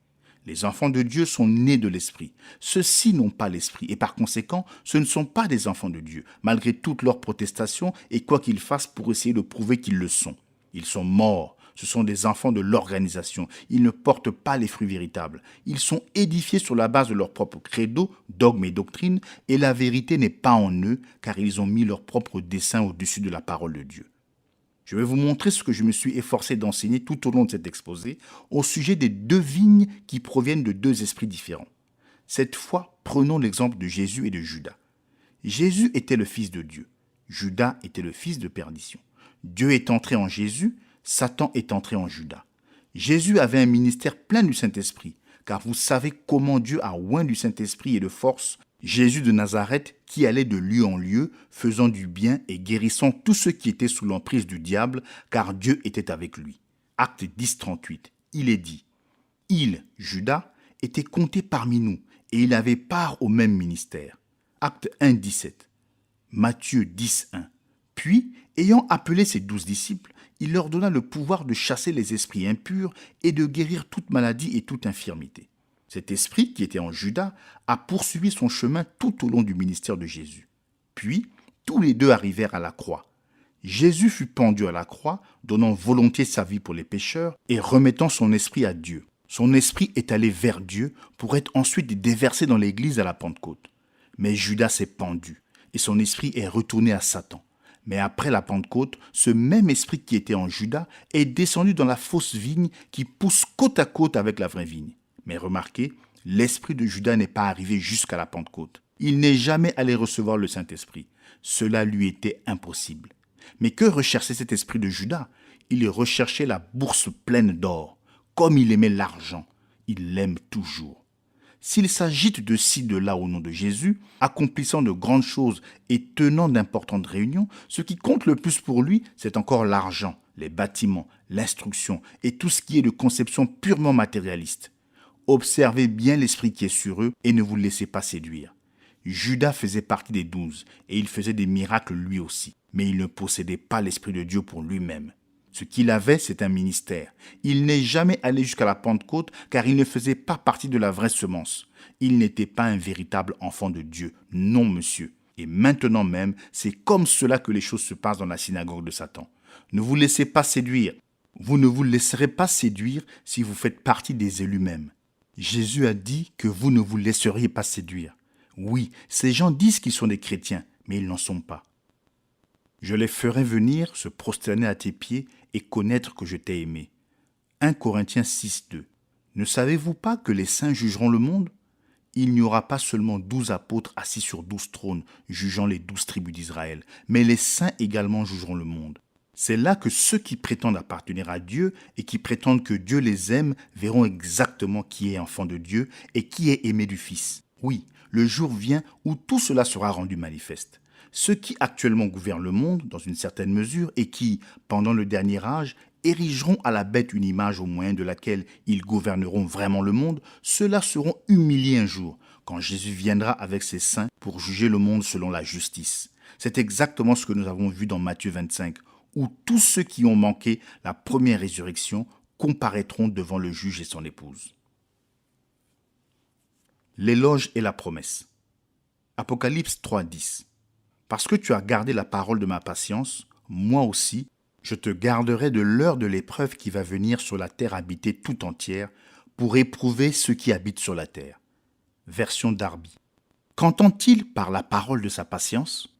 Les enfants de Dieu sont nés de l'esprit. Ceux-ci n'ont pas l'esprit et par conséquent, ce ne sont pas des enfants de Dieu, malgré toutes leurs protestations et quoi qu'ils fassent pour essayer de prouver qu'ils le sont. Ils sont morts. Ce sont des enfants de l'organisation. Ils ne portent pas les fruits véritables. Ils sont édifiés sur la base de leur propre credo, dogme et doctrine, et la vérité n'est pas en eux, car ils ont mis leur propre dessein au-dessus de la parole de Dieu. Je vais vous montrer ce que je me suis efforcé d'enseigner tout au long de cet exposé au sujet des deux vignes qui proviennent de deux esprits différents. Cette fois, prenons l'exemple de Jésus et de Judas. Jésus était le Fils de Dieu. Judas était le fils de perdition. Dieu est entré en Jésus, Satan est entré en Judas. Jésus avait un ministère plein du Saint-Esprit, car vous savez comment Dieu a oint du Saint-Esprit et de force Jésus de Nazareth qui allait de lieu en lieu, faisant du bien et guérissant tous ceux qui étaient sous l'emprise du diable, car Dieu était avec lui. Acte 10, 38. Il est dit, il, Judas, était compté parmi nous, et il avait part au même ministère. Acte 1, 17. Matthieu 10, 1. Puis, ayant appelé ses 12 disciples, il leur donna le pouvoir de chasser les esprits impurs et de guérir toute maladie et toute infirmité. Cet esprit, qui était en Judas, a poursuivi son chemin tout au long du ministère de Jésus. Puis, tous les deux arrivèrent à la croix. Jésus fut pendu à la croix, donnant volontiers sa vie pour les pécheurs et remettant son esprit à Dieu. Son esprit est allé vers Dieu pour être ensuite déversé dans l'Église à la Pentecôte. Mais Judas s'est pendu et son esprit est retourné à Satan. Mais après la Pentecôte, ce même esprit qui était en Judas est descendu dans la fausse vigne qui pousse côte à côte avec la vraie vigne. Mais remarquez, l'esprit de Judas n'est pas arrivé jusqu'à la Pentecôte. Il n'est jamais allé recevoir le Saint-Esprit. Cela lui était impossible. Mais que recherchait cet esprit de Judas? Il recherchait la bourse pleine d'or. Comme il aimait l'argent, il l'aime toujours. S'il s'agite de ci, de là au nom de Jésus, accomplissant de grandes choses et tenant d'importantes réunions, ce qui compte le plus pour lui, c'est encore l'argent, les bâtiments, l'instruction et tout ce qui est de conception purement matérialiste. Observez bien l'esprit qui est sur eux et ne vous laissez pas séduire. Judas faisait partie des 12 et il faisait des miracles lui aussi, mais il ne possédait pas l'Esprit de Dieu pour lui-même. Ce qu'il avait, c'est un ministère. Il n'est jamais allé jusqu'à la Pentecôte car il ne faisait pas partie de la vraie semence. Il n'était pas un véritable enfant de Dieu. Non, monsieur. Et maintenant même, c'est comme cela que les choses se passent dans la synagogue de Satan. Ne vous laissez pas séduire. Vous ne vous laisserez pas séduire si vous faites partie des élus mêmes. Jésus a dit que vous ne vous laisseriez pas séduire. Oui, ces gens disent qu'ils sont des chrétiens, mais ils n'en sont pas. Je les ferai venir se prosterner à tes pieds et connaître que je t'ai aimé. 1 Corinthiens 6, 2. Ne savez-vous pas que les saints jugeront le monde? Il n'y aura pas seulement 12 apôtres assis sur 12 trônes, jugeant les 12 tribus d'Israël, mais les saints également jugeront le monde. C'est là que ceux qui prétendent appartenir à Dieu et qui prétendent que Dieu les aime verront exactement qui est enfant de Dieu et qui est aimé du Fils. Oui, le jour vient où tout cela sera rendu manifeste. Ceux qui actuellement gouvernent le monde, dans une certaine mesure, et qui, pendant le dernier âge, érigeront à la bête une image au moyen de laquelle ils gouverneront vraiment le monde, ceux-là seront humiliés un jour, quand Jésus viendra avec ses saints pour juger le monde selon la justice. C'est exactement ce que nous avons vu dans Matthieu 25, où tous ceux qui ont manqué la première résurrection comparaîtront devant le juge et son épouse. L'éloge et la promesse. Apocalypse 3:10. Parce que tu as gardé la parole de ma patience, moi aussi, je te garderai de l'heure de l'épreuve qui va venir sur la terre habitée tout entière pour éprouver ceux qui habitent sur la terre. Version Darby. Qu'entend-il par la parole de sa patience?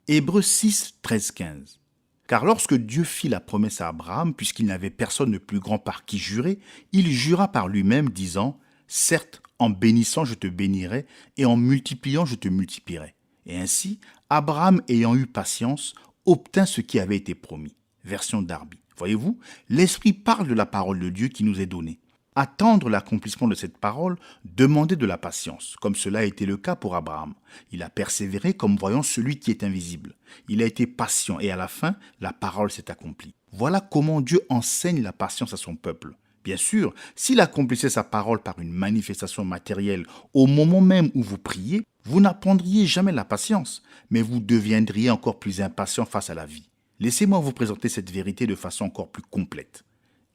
Hébreux 6, 13, 15. Car lorsque Dieu fit la promesse à Abraham, puisqu'il n'avait personne de plus grand par qui jurer, il jura par lui-même, disant « Certes, en bénissant je te bénirai, et en multipliant je te multiplierai. » Et ainsi, Abraham, ayant eu patience, obtint ce qui avait été promis. Version Darby. Voyez-vous, l'Esprit parle de la parole de Dieu qui nous est donnée. Attendre l'accomplissement de cette parole demandait de la patience, comme cela a été le cas pour Abraham. Il a persévéré comme voyant celui qui est invisible. Il a été patient et à la fin, la parole s'est accomplie. Voilà comment Dieu enseigne la patience à son peuple. Bien sûr, s'il accomplissait sa parole par une manifestation matérielle au moment même où vous priez, vous n'apprendriez jamais la patience, mais vous deviendriez encore plus impatient face à la vie. Laissez-moi vous présenter cette vérité de façon encore plus complète.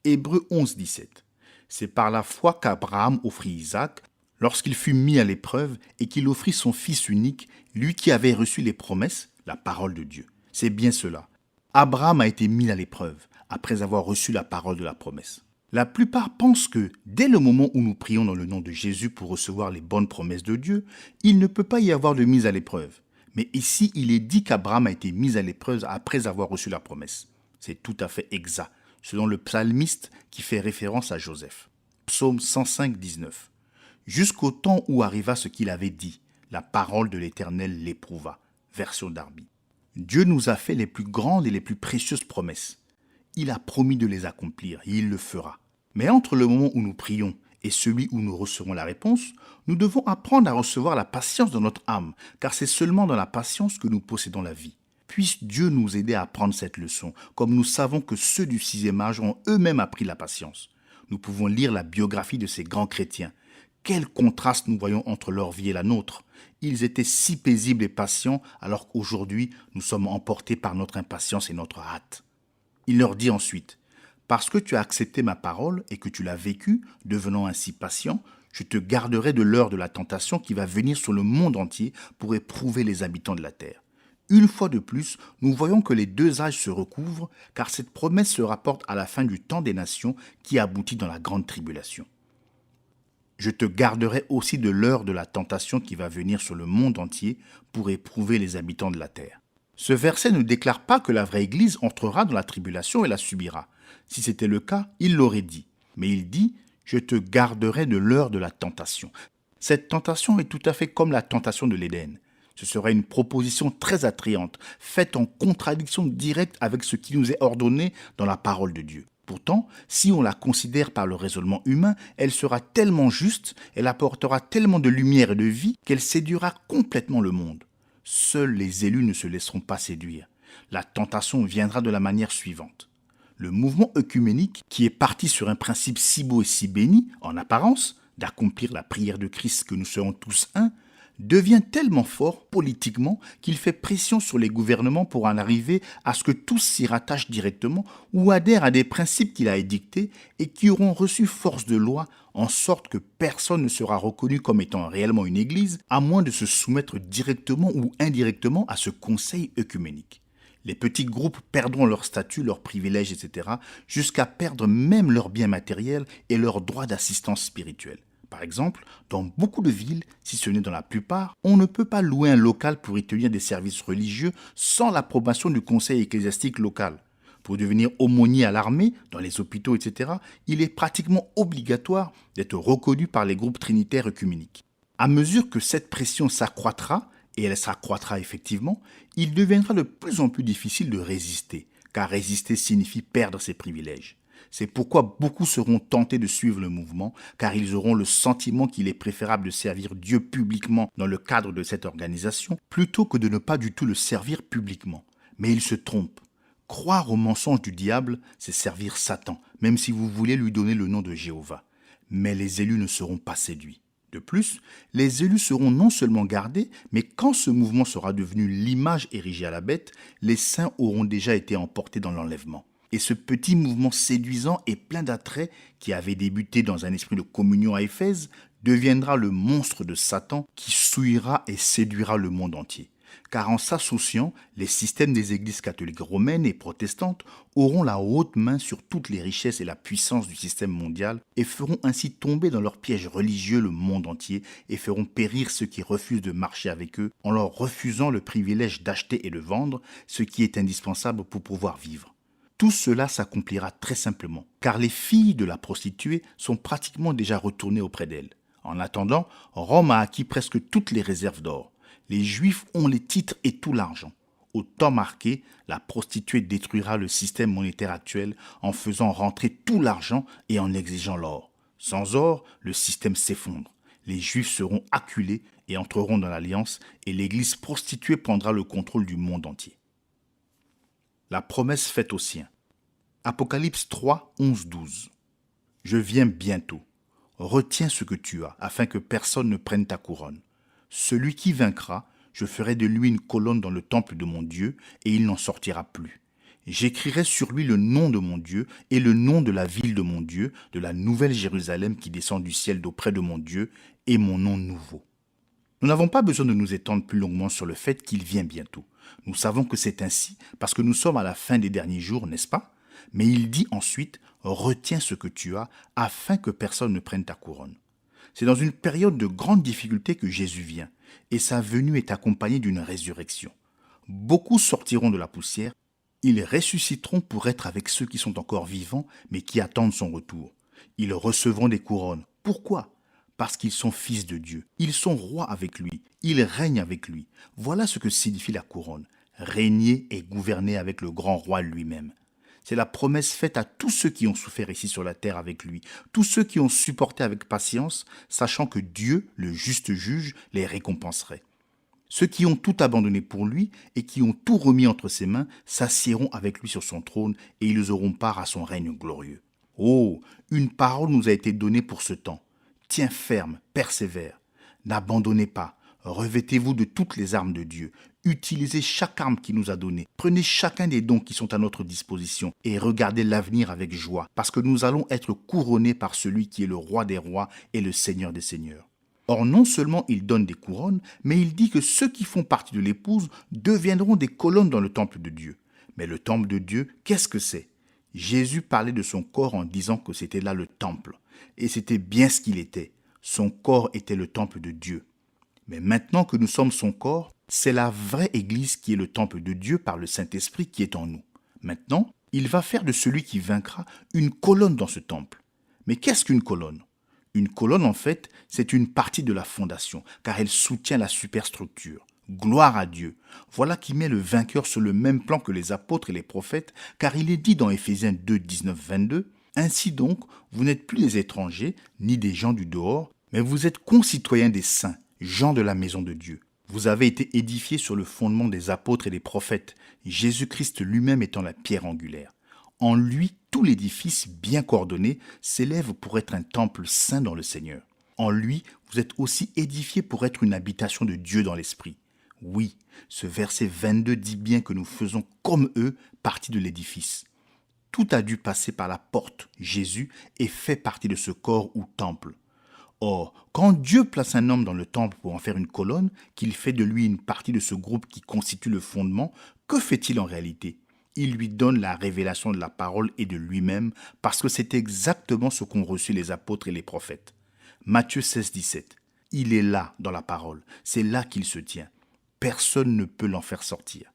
Hébreux 11, 17. C'est par la foi qu'Abraham offrit Isaac lorsqu'il fut mis à l'épreuve et qu'il offrit son fils unique, lui qui avait reçu les promesses, la parole de Dieu. C'est bien cela. Abraham a été mis à l'épreuve. après avoir reçu la parole de la promesse. La plupart pensent que dès le moment où nous prions dans le nom de Jésus pour recevoir les bonnes promesses de Dieu, il ne peut pas y avoir de mise à l'épreuve. Mais ici, il est dit qu'Abraham a été mis à l'épreuve après avoir reçu la promesse. C'est tout à fait exact, selon le psalmiste qui fait référence à Joseph. Psaume 105, 19. Jusqu'au temps où arriva ce qu'il avait dit, la parole de l'Éternel l'éprouva. Version Darby. Dieu nous a fait les plus grandes et les plus précieuses promesses. Il a promis de les accomplir et il le fera. Mais entre le moment où nous prions et celui où nous recevrons la réponse, nous devons apprendre à recevoir la patience dans notre âme, car c'est seulement dans la patience que nous possédons la vie. Puisse Dieu nous aider à apprendre cette leçon, comme nous savons que ceux du 6e âge ont eux-mêmes appris la patience. Nous pouvons lire la biographie de ces grands chrétiens. Quel contraste nous voyons entre leur vie et la nôtre. Ils étaient si paisibles et patients, alors qu'aujourd'hui, nous sommes emportés par notre impatience et notre hâte. Il leur dit ensuite, « Parce que tu as accepté ma parole et que tu l'as vécue, devenant ainsi patient, je te garderai de l'heure de la tentation qui va venir sur le monde entier pour éprouver les habitants de la terre. » Une fois de plus, nous voyons que les deux âges se recouvrent, car cette promesse se rapporte à la fin du temps des nations qui aboutit dans la grande tribulation. Je te garderai aussi de l'heure de la tentation qui va venir sur le monde entier pour éprouver les habitants de la terre. Ce verset ne déclare pas que la vraie Église entrera dans la tribulation et la subira. Si c'était le cas, il l'aurait dit. Mais il dit « Je te garderai de l'heure de la tentation ». Cette tentation est tout à fait comme la tentation de l'Éden. Ce serait une proposition très attrayante, faite en contradiction directe avec ce qui nous est ordonné dans la parole de Dieu. Pourtant, si on la considère par le raisonnement humain, elle sera tellement juste, elle apportera tellement de lumière et de vie qu'elle séduira complètement le monde. Seuls les élus ne se laisseront pas séduire. La tentation viendra de la manière suivante. Le mouvement œcuménique, qui est parti sur un principe si beau et si béni, en apparence, d'accomplir la prière de Christ que nous serons tous un, devient tellement fort politiquement qu'il fait pression sur les gouvernements pour en arriver à ce que tous s'y rattachent directement ou adhèrent à des principes qu'il a édictés et qui auront reçu force de loi en sorte que personne ne sera reconnu comme étant réellement une église à moins de se soumettre directement ou indirectement à ce conseil œcuménique. Les petits groupes perdront leur statut, leurs privilèges, etc., jusqu'à perdre même leurs biens matériels et leurs droits d'assistance spirituelle. Par exemple, dans beaucoup de villes, si ce n'est dans la plupart, on ne peut pas louer un local pour y tenir des services religieux sans l'approbation du conseil ecclésiastique local. Pour devenir aumônier à l'armée, dans les hôpitaux, etc., il est pratiquement obligatoire d'être reconnu par les groupes trinitaires œcuméniques. À mesure que cette pression s'accroîtra, et elle s'accroîtra effectivement, il deviendra de plus en plus difficile de résister, car résister signifie perdre ses privilèges. C'est pourquoi beaucoup seront tentés de suivre le mouvement, car ils auront le sentiment qu'il est préférable de servir Dieu publiquement dans le cadre de cette organisation, plutôt que de ne pas du tout le servir publiquement. Mais ils se trompent. Croire au mensonge du diable, c'est servir Satan, même si vous voulez lui donner le nom de Jéhovah. Mais les élus ne seront pas séduits. De plus, les élus seront non seulement gardés, mais quand ce mouvement sera devenu l'image érigée à la bête, les saints auront déjà été emportés dans l'enlèvement. Et ce petit mouvement séduisant et plein d'attrait qui avait débuté dans un esprit de communion à Éphèse deviendra le monstre de Satan qui souillera et séduira le monde entier. Car en s'associant, les systèmes des églises catholiques romaines et protestantes auront la haute main sur toutes les richesses et la puissance du système mondial et feront ainsi tomber dans leur piège religieux le monde entier et feront périr ceux qui refusent de marcher avec eux en leur refusant le privilège d'acheter et de vendre, ce qui est indispensable pour pouvoir vivre. Tout cela s'accomplira très simplement, car les filles de la prostituée sont pratiquement déjà retournées auprès d'elle. En attendant, Rome a acquis presque toutes les réserves d'or. Les Juifs ont les titres et tout l'argent. Au temps marqué, la prostituée détruira le système monétaire actuel en faisant rentrer tout l'argent et en exigeant l'or. Sans or, le système s'effondre. Les Juifs seront acculés et entreront dans l'alliance et l'église prostituée prendra le contrôle du monde entier. La promesse faite aux siens. Apocalypse 3, 11, 12. Je viens bientôt. Retiens ce que tu as, afin que personne ne prenne ta couronne. Celui qui vaincra, je ferai de lui une colonne dans le temple de mon Dieu, et il n'en sortira plus. J'écrirai sur lui le nom de mon Dieu et le nom de la ville de mon Dieu, de la nouvelle Jérusalem qui descend du ciel d'auprès de mon Dieu, et mon nom nouveau. Nous n'avons pas besoin de nous étendre plus longuement sur le fait qu'il vient bientôt. Nous savons que c'est ainsi parce que nous sommes à la fin des derniers jours, n'est-ce pas ? Mais il dit ensuite, retiens ce que tu as, afin que personne ne prenne ta couronne. C'est dans une période de grande difficulté que Jésus vient, et sa venue est accompagnée d'une résurrection. Beaucoup sortiront de la poussière, ils ressusciteront pour être avec ceux qui sont encore vivants, mais qui attendent son retour. Ils recevront des couronnes. Pourquoi ? Parce qu'ils sont fils de Dieu. Ils sont rois avec lui. Ils règnent avec lui. Voilà ce que signifie la couronne. Régner et gouverner avec le grand roi lui-même. C'est la promesse faite à tous ceux qui ont souffert ici sur la terre avec lui, tous ceux qui ont supporté avec patience, sachant que Dieu, le juste juge, les récompenserait. Ceux qui ont tout abandonné pour lui et qui ont tout remis entre ses mains s'assiéront avec lui sur son trône et ils auront part à son règne glorieux. Oh, une parole nous a été donnée pour ce temps. Tiens ferme, persévère. N'abandonnez pas. Revêtez-vous de toutes les armes de Dieu. Utilisez chaque arme qu'il nous a donnée. Prenez chacun des dons qui sont à notre disposition et regardez l'avenir avec joie, parce que nous allons être couronnés par celui qui est le roi des rois et le seigneur des seigneurs. Or, non seulement il donne des couronnes, mais il dit que ceux qui font partie de l'épouse deviendront des colonnes dans le temple de Dieu. Mais le temple de Dieu, qu'est-ce que c'est ? Jésus parlait de son corps en disant que c'était là le temple. Et c'était bien ce qu'il était. Son corps était le temple de Dieu. Mais maintenant que nous sommes son corps, c'est la vraie Église qui est le temple de Dieu par le Saint-Esprit qui est en nous. Maintenant, il va faire de celui qui vaincra une colonne dans ce temple. Mais qu'est-ce qu'une colonne ? Une colonne, en fait, c'est une partie de la fondation, car elle soutient la superstructure. Gloire à Dieu. Voilà qui met le vainqueur sur le même plan que les apôtres et les prophètes, car il est dit dans Éphésiens 2, 19, 22, « Ainsi donc, vous n'êtes plus des étrangers, ni des gens du dehors, mais vous êtes concitoyens des saints, gens de la maison de Dieu. Vous avez été édifiés sur le fondement des apôtres et des prophètes, Jésus-Christ lui-même étant la pierre angulaire. En lui, tout l'édifice bien coordonné s'élève pour être un temple saint dans le Seigneur. En lui, vous êtes aussi édifiés pour être une habitation de Dieu dans l'esprit. Oui, ce verset 22 dit bien que nous faisons comme eux partie de l'édifice. Tout a dû passer par la porte, Jésus, et fait partie de ce corps ou temple. Or, quand Dieu place un homme dans le temple pour en faire une colonne, qu'il fait de lui une partie de ce groupe qui constitue le fondement, que fait-il en réalité ? Il lui donne la révélation de la parole et de lui-même, parce que c'est exactement ce qu'ont reçu les apôtres et les prophètes. Matthieu 16, 17. Il est là dans la parole, c'est là qu'il se tient. Personne ne peut l'en faire sortir.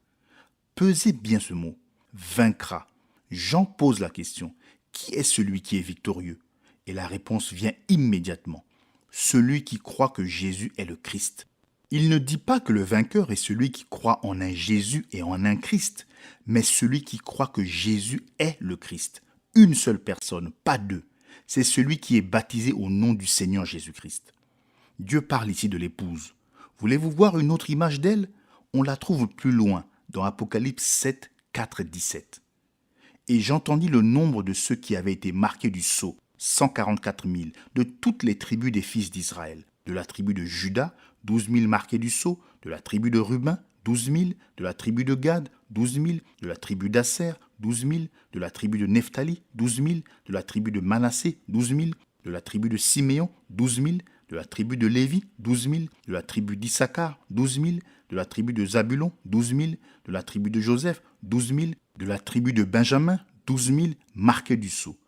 Pesez bien ce mot, vaincra. Jean pose la question, qui est celui qui est victorieux ? Et la réponse vient immédiatement. Celui qui croit que Jésus est le Christ. Il ne dit pas que le vainqueur est celui qui croit en un Jésus et en un Christ, mais celui qui croit que Jésus est le Christ. Une seule personne, pas deux. C'est celui qui est baptisé au nom du Seigneur Jésus-Christ. Dieu parle ici de l'épouse. Voulez-vous voir une autre image d'elle ? On la trouve plus loin, dans Apocalypse 7, 4, 17. Et j'entendis le nombre de ceux qui avaient été marqués du sceau, 144 000, de toutes les tribus des fils d'Israël. De la tribu de Juda, 12 000 marqués du sceau, de la tribu de Ruben, 12 000, de la tribu de Gad, 12 000, de la tribu d'Asser, 12 000, de la tribu de Nephtali, 12 000, de la tribu de Manassé, 12 000, de la tribu de Siméon, 12 000, de la tribu de Lévi, 12 000, de la tribu d'Issachar, 12 000, de la tribu de Zabulon, 12 000, de la tribu de Joseph, 12 000, de la tribu de Benjamin, 12 000, marqués du sceau.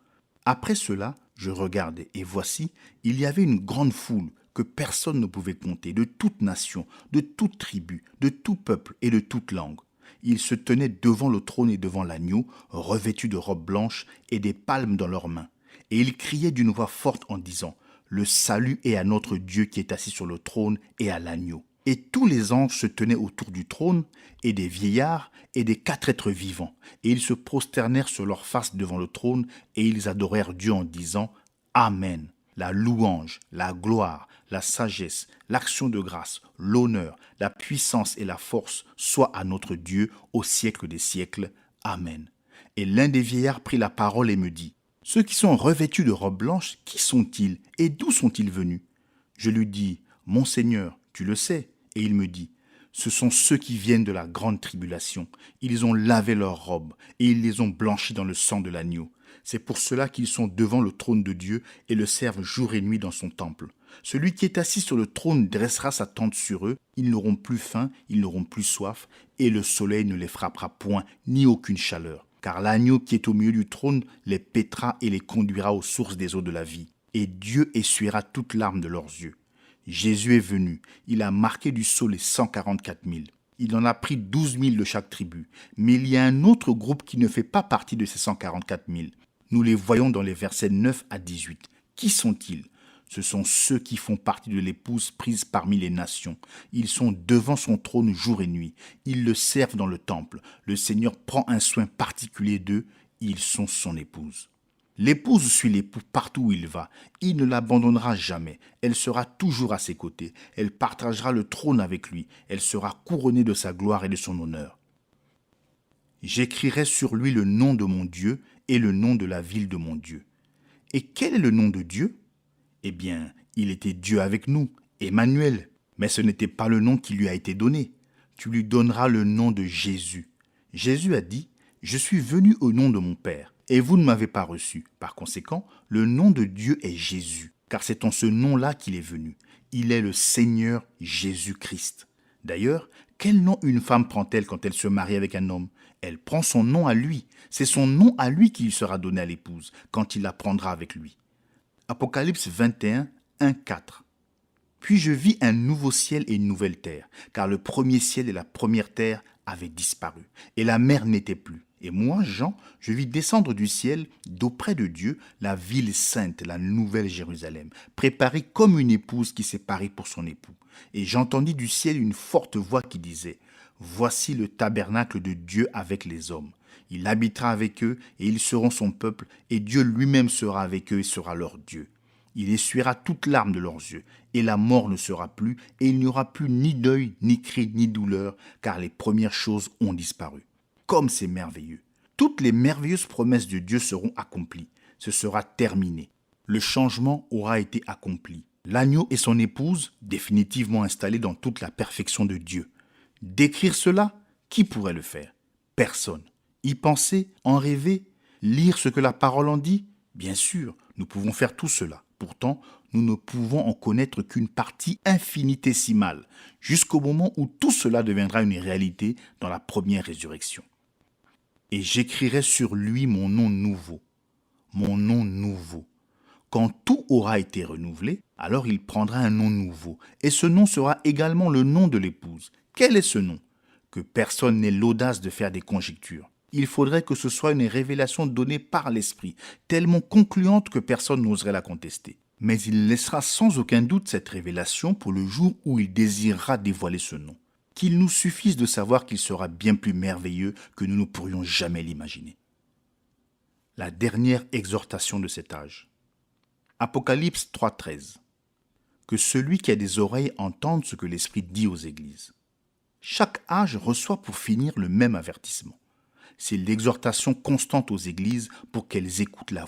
Après cela, je regardai, et voici, il y avait une grande foule que personne ne pouvait compter, de toute nation, de toute tribu, de tout peuple et de toute langue. Ils se tenaient devant le trône et devant l'agneau, revêtus de robes blanches et des palmes dans leurs mains. Et ils criaient d'une voix forte en disant, « Le salut est à notre Dieu qui est assis sur le trône et à l'agneau. » Et tous les anges se tenaient autour du trône, et des vieillards, et des 4 êtres vivants. Et ils se prosternèrent sur leurs faces devant le trône, et ils adorèrent Dieu en disant, « Amen. La louange, la gloire, la sagesse, l'action de grâce, l'honneur, la puissance et la force soient à notre Dieu au siècle des siècles. Amen. » Et l'un des vieillards prit la parole et me dit, « Ceux qui sont revêtus de robes blanches, qui sont-ils et d'où sont-ils venus ?» Je lui dis, « Mon Seigneur, tu le sais. » Et il me dit, « Ce sont ceux qui viennent de la grande tribulation. Ils ont lavé leurs robes et ils les ont blanchies dans le sang de l'agneau. C'est pour cela qu'ils sont devant le trône de Dieu et le servent jour et nuit dans son temple. Celui qui est assis sur le trône dressera sa tente sur eux. Ils n'auront plus faim, ils n'auront plus soif, et le soleil ne les frappera point, ni aucune chaleur. car l'agneau qui est au milieu du trône les paîtra et les conduira aux sources des eaux de la vie, et Dieu essuiera toute larme de leurs yeux. Jésus est venu, il a marqué du sceau les 144 000. Il en a pris 12 000 de chaque tribu, mais il y a un autre groupe qui ne fait pas partie de ces 144 000. Nous les voyons dans les versets 9 à 18. Qui sont-ils ? Ce sont ceux qui font partie de l'épouse prise parmi les nations. Ils sont devant son trône jour et nuit. Ils le servent dans le temple. Le Seigneur prend un soin particulier d'eux. Ils sont son épouse. L'épouse suit l'époux partout où il va. Il ne l'abandonnera jamais. Elle sera toujours à ses côtés. Elle partagera le trône avec lui. Elle sera couronnée de sa gloire et de son honneur. J'écrirai sur lui le nom de mon Dieu et le nom de la ville de mon Dieu. Et quel est le nom de Dieu ? Eh bien, il était Dieu avec nous, Emmanuel. Mais ce n'était pas le nom qui lui a été donné. Tu lui donneras le nom de Jésus. Jésus a dit, « Je suis venu au nom de mon Père, et vous ne m'avez pas reçu. » Par conséquent, le nom de Dieu est Jésus, car c'est en ce nom-là qu'il est venu. Il est le Seigneur Jésus-Christ. D'ailleurs, quel nom une femme prend-elle quand elle se marie avec un homme ? Elle prend son nom à lui. C'est son nom à lui qui lui sera donné à l'épouse, quand il la prendra avec lui. Apocalypse 21, 1, 4. Puis je vis un nouveau ciel et une nouvelle terre, car le premier ciel et la première terre avaient disparu, et la mer n'était plus. Et moi, Jean, je vis descendre du ciel, d'auprès de Dieu, la ville sainte, la nouvelle Jérusalem, préparée comme une épouse qui s'est parée pour son époux. Et j'entendis du ciel une forte voix qui disait, « Voici le tabernacle de Dieu avec les hommes. Il habitera avec eux, et ils seront son peuple, et Dieu lui-même sera avec eux et sera leur Dieu. Il essuiera toute larme de leurs yeux, et la mort ne sera plus, et il n'y aura plus ni deuil, ni cri, ni douleur, car les premières choses ont disparu. » Comme c'est merveilleux. Toutes les merveilleuses promesses de Dieu seront accomplies. Ce sera terminé. Le changement aura été accompli. L'agneau et son épouse, définitivement installés dans toute la perfection de Dieu. Décrire cela, qui pourrait le faire ? Personne. Y penser, en rêver, lire ce que la parole en dit ? Bien sûr, nous pouvons faire tout cela. Pourtant, nous ne pouvons en connaître qu'une partie infinitésimale, jusqu'au moment où tout cela deviendra une réalité dans la première résurrection. Et j'écrirai sur lui mon nom nouveau. Mon nom nouveau. Quand tout aura été renouvelé, alors il prendra un nom nouveau, et ce nom sera également le nom de l'épouse. Quel est ce nom ? Que personne n'ait l'audace de faire des conjectures. Il faudrait que ce soit une révélation donnée par l'Esprit, tellement concluante que personne n'oserait la contester. Mais il laissera sans aucun doute cette révélation pour le jour où il désirera dévoiler ce nom. Qu'il nous suffise de savoir qu'il sera bien plus merveilleux que nous ne pourrions jamais l'imaginer. La dernière exhortation de cet âge. Apocalypse 3,13. Que celui qui a des oreilles entende ce que l'Esprit dit aux églises. Chaque âge reçoit pour finir le même avertissement. C'est l'exhortation constante aux églises pour qu'elles écoutent la